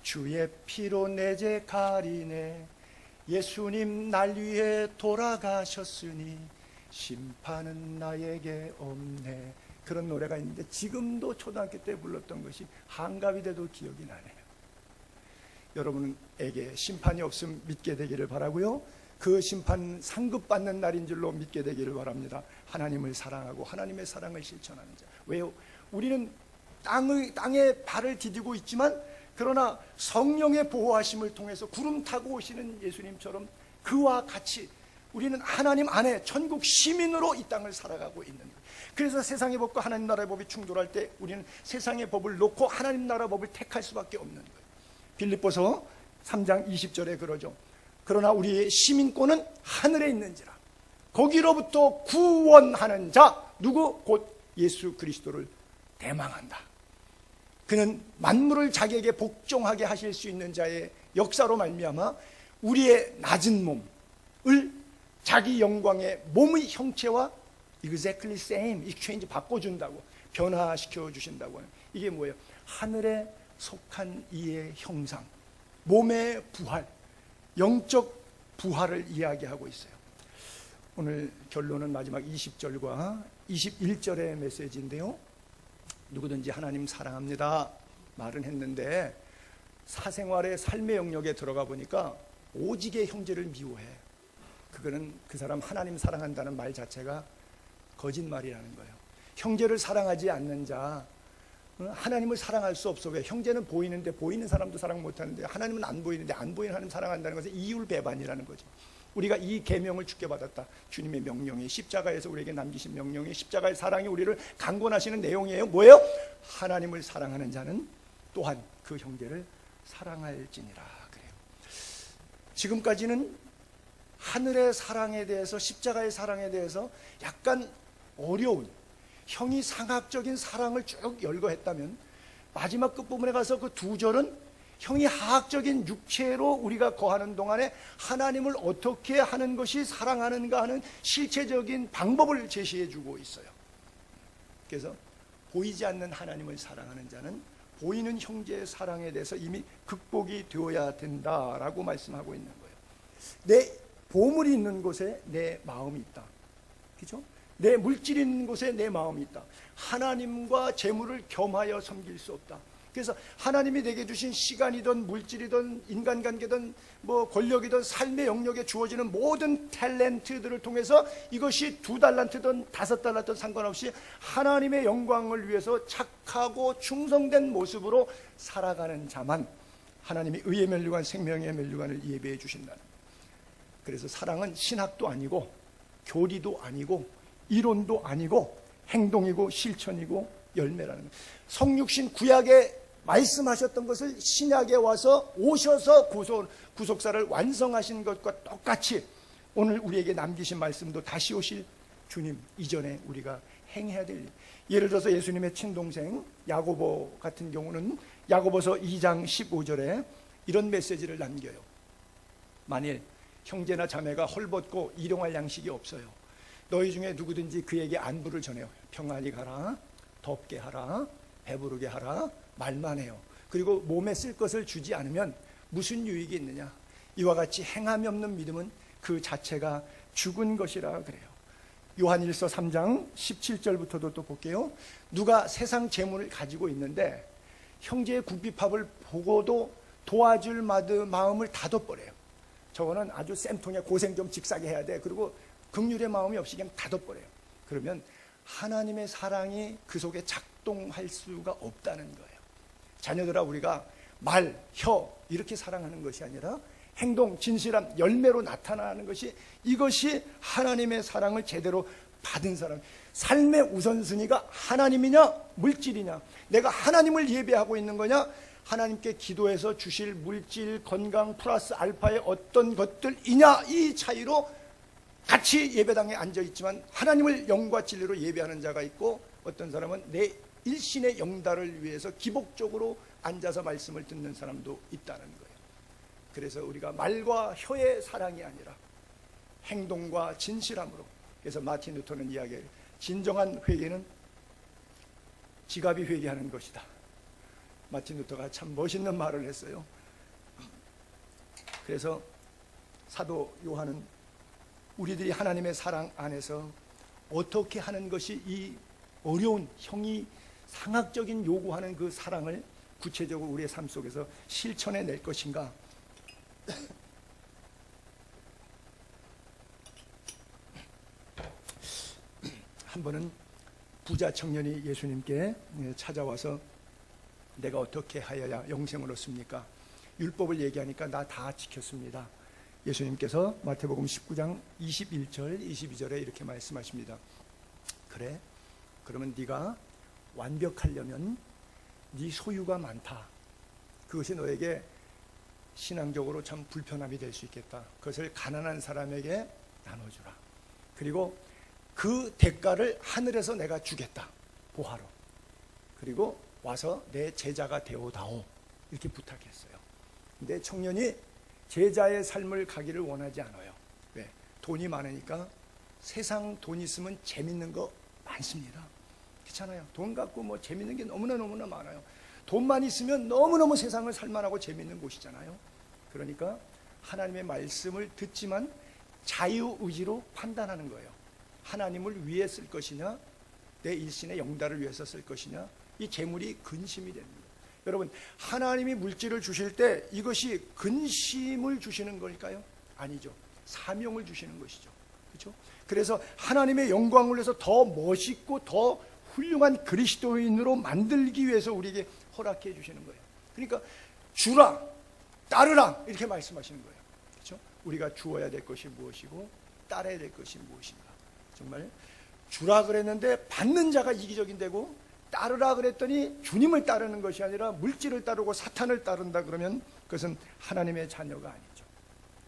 주의 피로 내 죄 가리네, 예수님 날 위해 돌아가셨으니 심판은 나에게 없네. 그런 노래가 있는데 지금도 초등학교 때 불렀던 것이 한갑이 돼도 기억이 나네요. 여러분에게 심판이 없음 믿게 되기를 바라고요. 그 심판 상급받는 날인 줄로 믿게 되기를 바랍니다. 하나님을 사랑하고 하나님의 사랑을 실천하는 자. 왜요? 우리는 땅에 발을 디디고 있지만, 그러나 성령의 보호하심을 통해서 구름 타고 오시는 예수님처럼 그와 같이 우리는 하나님 안에 천국 시민으로 이 땅을 살아가고 있는 거예요. 그래서 세상의 법과 하나님 나라의 법이 충돌할 때 우리는 세상의 법을 놓고 하나님 나라 법을 택할 수밖에 없는 거예요. 빌립보서 3장 20절에 그러죠. 그러나 우리의 시민권은 하늘에 있는지라, 거기로부터 구원하는 자, 누구? 곧 예수 그리스도를 대망한다. 그는 만물을 자기에게 복종하게 하실 수 있는 자의 역사로 말미암아 우리의 낮은 몸을 자기 영광의 몸의 형체와 exactly same, exchange, 바꿔준다고, 변화시켜 주신다고 하는, 이게 뭐예요? 하늘에 속한 이의 형상, 몸의 부활, 영적 부활을 이야기하고 있어요. 오늘 결론은 마지막 20절과 21절의 메시지인데요. 누구든지 하나님 사랑합니다 말은 했는데 사생활의 삶의 영역에 들어가 보니까 오직의 형제를 미워해. 그거는 그 사람 하나님 사랑한다는 말 자체가 거짓말이라는 거예요. 형제를 사랑하지 않는 자, 하나님을 사랑할 수 없어. 왜? 형제는 보이는데 보이는 사람도 사랑 못하는데, 하나님은 안 보이는데 안 보이는 하나님 사랑한다는 것은 이율배반이라는 거죠. 우리가 이 계명을 주께 받았다. 주님의 명령이, 십자가에서 우리에게 남기신 명령이, 십자가의 사랑이 우리를 강권하시는 내용이에요. 뭐예요? 하나님을 사랑하는 자는 또한 그 형제를 사랑할지니라 그래요. 지금까지는 하늘의 사랑에 대해서, 십자가의 사랑에 대해서 약간 어려운, 형이 상학적인 사랑을 쭉 열거했다면, 마지막 끝부분에 가서 그 두 절은 형이 하학적인 육체로 우리가 거하는 동안에 하나님을 어떻게 하는 것이 사랑하는가 하는 실체적인 방법을 제시해 주고 있어요. 그래서 보이지 않는 하나님을 사랑하는 자는 보이는 형제의 사랑에 대해서 이미 극복이 되어야 된다라고 말씀하고 있는 거예요. 내 보물이 있는 곳에 내 마음이 있다. 그렇죠? 내 물질이 있는 곳에 내 마음이 있다. 하나님과 재물을 겸하여 섬길 수 없다. 그래서 하나님이 내게 주신 시간이든 물질이든 인간관계든 뭐 권력이든 삶의 영역에 주어지는 모든 탤런트들을 통해서 이것이 2달란트든 5달란트든 상관없이 하나님의 영광을 위해서 착하고 충성된 모습으로 살아가는 자만 하나님이 의의 면류관, 생명의 면류관을 예배해 주신다는 거예요. 그래서 사랑은 신학도 아니고 교리도 아니고 이론도 아니고 행동이고 실천이고 열매라는 거예요. 성육신 구약에 말씀하셨던 것을 신약에 와서 오셔서 구속사를 완성하신 것과 똑같이 오늘 우리에게 남기신 말씀도 다시 오실 주님 이전에 우리가 행해야 될 일. 예를 들어서 예수님의 친동생 야고보 같은 경우는 야고보서 2장 15절에 이런 메시지를 남겨요. 만일 형제나 자매가 헐벗고 일용할 양식이 없어요, 너희 중에 누구든지 그에게 안부를 전해요. 평안히 가라, 덥게 하라, 배부르게 하라, 말만 해요. 그리고 몸에 쓸 것을 주지 않으면 무슨 유익이 있느냐. 이와 같이 행함이 없는 믿음은 그 자체가 죽은 것이라 그래요. 요한일서 3장 17절부터도 또 볼게요. 누가 세상 재물을 가지고 있는데 형제의 궁핍함을 보고도 도와줄 마음을 닫아버려요. 저거는 아주 쌤통에 고생 좀 직사게 해야 돼. 그리고 긍휼의 마음이 없이 그냥 닫아버려요. 그러면 하나님의 사랑이 그 속에 자꾸 작동할 수가 없다는 거예요. 자녀들아, 우리가 말, 혀 이렇게 사랑하는 것이 아니라 행동, 진실함, 열매로 나타나는 것이, 이것이 하나님의 사랑을 제대로 받은 사람. 삶의 우선순위가 하나님이냐 물질이냐, 내가 하나님을 예배하고 있는 거냐, 하나님께 기도해서 주실 물질, 건강 플러스 알파의 어떤 것들이냐, 이 차이로 같이 예배당에 앉아있지만 하나님을 영과 진리로 예배하는 자가 있고, 어떤 사람은 내 일신의 영달을 위해서 기복적으로 앉아서 말씀을 듣는 사람도 있다는 거예요. 그래서 우리가 말과 혀의 사랑이 아니라 행동과 진실함으로. 그래서 마틴 루터는 이야기해요. 진정한 회개는 지갑이 회개하는 것이다. 마틴 루터가 참 멋있는 말을 했어요. 그래서 사도 요한은 우리들이 하나님의 사랑 안에서 어떻게 하는 것이 이 어려운 형이 상학적인 요구하는 그 사랑을 구체적으로 우리의 삶 속에서 실천해 낼 것인가. 한 번은 부자 청년이 예수님께 찾아와서 내가 어떻게 하여야 영생을 얻습니까? 율법을 얘기하니까 나 다 지켰습니다. 예수님께서 마태복음 19장 21절 22절에 이렇게 말씀하십니다. 그래? 그러면 네가 완벽하려면 네 소유가 많다. 그것이 너에게 신앙적으로 참 불편함이 될 수 있겠다. 그것을 가난한 사람에게 나눠주라. 그리고 그 대가를 하늘에서 내가 주겠다. 보화로. 그리고 와서 내 제자가 되어다오. 이렇게 부탁했어요. 근데 청년이 제자의 삶을 가기를 원하지 않아요. 왜? 돈이 많으니까. 세상 돈 있으면 재밌는 거 많습니다. 그렇잖아요. 돈 갖고 뭐 재밌는 게 너무나 많아요. 돈만 있으면 너무너무 세상을 살만하고 재밌는 곳이잖아요. 그러니까 하나님의 말씀을 듣지만 자유의지로 판단하는 거예요. 하나님을 위해 쓸 것이냐, 내 일신의 영달을 위해서 쓸 것이냐, 이 재물이 근심이 됩니다. 여러분, 하나님이 물질을 주실 때 이것이 근심을 주시는 걸까요? 아니죠. 사명을 주시는 것이죠. 그렇죠? 그래서 하나님의 영광을 위해서 더 멋있고 더 훌륭한 그리스도인으로 만들기 위해서 우리에게 허락해 주시는 거예요. 그러니까 주라, 따르라 이렇게 말씀하시는 거예요. 그렇죠? 우리가 주어야 될 것이 무엇이고 따라야 될 것이 무엇인가. 정말 주라 그랬는데 받는 자가 이기적인 되고, 따르라 그랬더니 주님을 따르는 것이 아니라 물질을 따르고 사탄을 따른다 그러면 그것은 하나님의 자녀가 아니죠.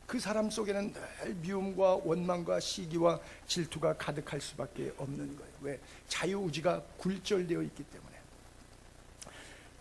그 사람 속에는 늘 미움과 원망과 시기와 질투가 가득할 수밖에 없는 거예요. 왜? 자유의지가 굴절되어 있기 때문에.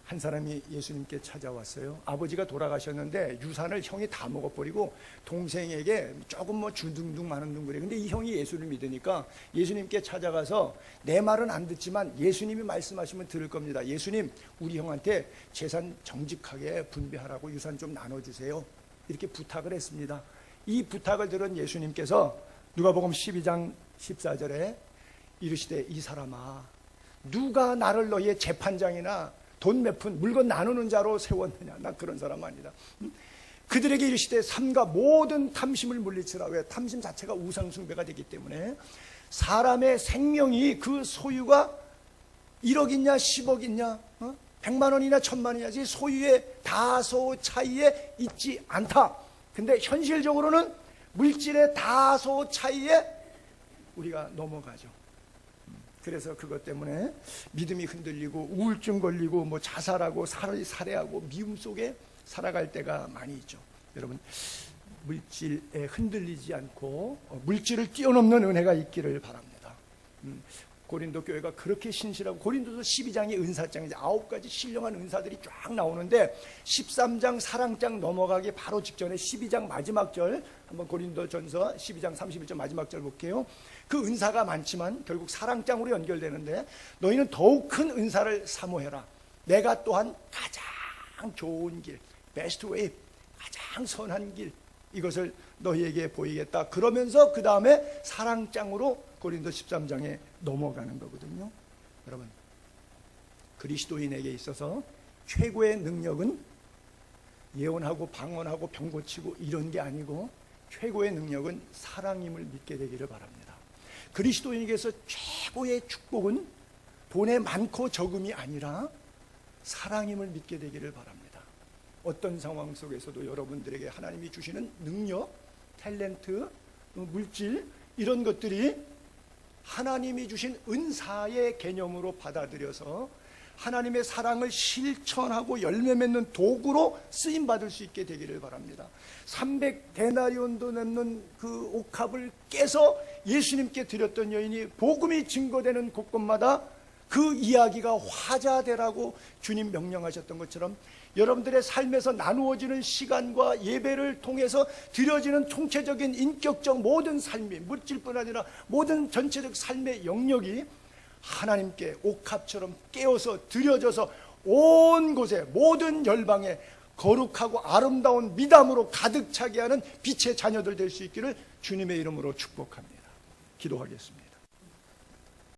한 사람이 예수님께 찾아왔어요. 아버지가 돌아가셨는데 유산을 형이 다 먹어버리고 동생에게 조금 뭐 주둥둥 마는둥 그래. 근데 이 형이 예수를 믿으니까 예수님께 찾아가서 내 말은 안 듣지만 예수님이 말씀하시면 들을 겁니다. 예수님, 우리 형한테 재산 정직하게 분배하라고 유산 좀 나눠주세요. 이렇게 부탁을 했습니다. 이 부탁을 들은 예수님께서 누가복음 12장 14절에 이르시되 이 사람아, 누가 나를 너희의 재판장이나 돈 몇 푼 물건 나누는 자로 세웠느냐. 나 그런 사람 아니다. 그들에게 이르시되 삼가 모든 탐심을 물리치라. 왜? 탐심 자체가 우상숭배가 되기 때문에. 사람의 생명이 그 소유가 1억이냐 10억이냐 100만 원이나 1000만 원이냐 소유의 다소 차이에 있지 않다. 근데 현실적으로는 물질의 다소 차이에 우리가 넘어가죠. 그래서 그것 때문에 믿음이 흔들리고 우울증 걸리고 뭐 자살하고 살해하고 미움 속에 살아갈 때가 많이 있죠. 여러분, 물질에 흔들리지 않고 물질을 뛰어넘는 은혜가 있기를 바랍니다. 고린도 교회가 그렇게 신실하고, 고린도서 12장이 은사장이죠. 9가지 신령한 은사들이 쫙 나오는데 13장 사랑장 넘어가기 바로 직전에 12장 마지막 절, 한번 고린도전서 12장 31절 마지막 절 볼게요. 그 은사가 많지만 결국 사랑장으로 연결되는데, 너희는 더욱 큰 은사를 사모해라. 내가 또한 가장 좋은 길, 베스트 웨이, 가장 선한 길, 이것을 너희에게 보이겠다. 그러면서 그 다음에 사랑장으로 고린도 13장에 넘어가는 거거든요. 여러분, 그리스도인에게 있어서 최고의 능력은 예언하고 방언하고 병 고치고 이런 게 아니고, 최고의 능력은 사랑임을 믿게 되기를 바랍니다. 그리스도인에게서 최고의 축복은 돈의 많고 적음이 아니라 사랑임을 믿게 되기를 바랍니다. 어떤 상황 속에서도 여러분들에게 하나님이 주시는 능력, 탤런트, 물질 이런 것들이 하나님이 주신 은사의 개념으로 받아들여서 하나님의 사랑을 실천하고 열매 맺는 도구로 쓰임받을 수 있게 되기를 바랍니다. 300데나리온도 넘는 그 옥합을 깨서 예수님께 드렸던 여인이 복음이 증거되는 곳곳마다 그 이야기가 화자되라고 주님 명령하셨던 것처럼 여러분들의 삶에서 나누어지는 시간과 예배를 통해서 드려지는 총체적인 인격적 모든 삶이 물질뿐 아니라 모든 전체적 삶의 영역이 하나님께 옥합처럼 깨어서 드려져서 온 곳에 모든 열방에 거룩하고 아름다운 미담으로 가득 차게 하는 빛의 자녀들 될 수 있기를 주님의 이름으로 축복합니다. 기도하겠습니다.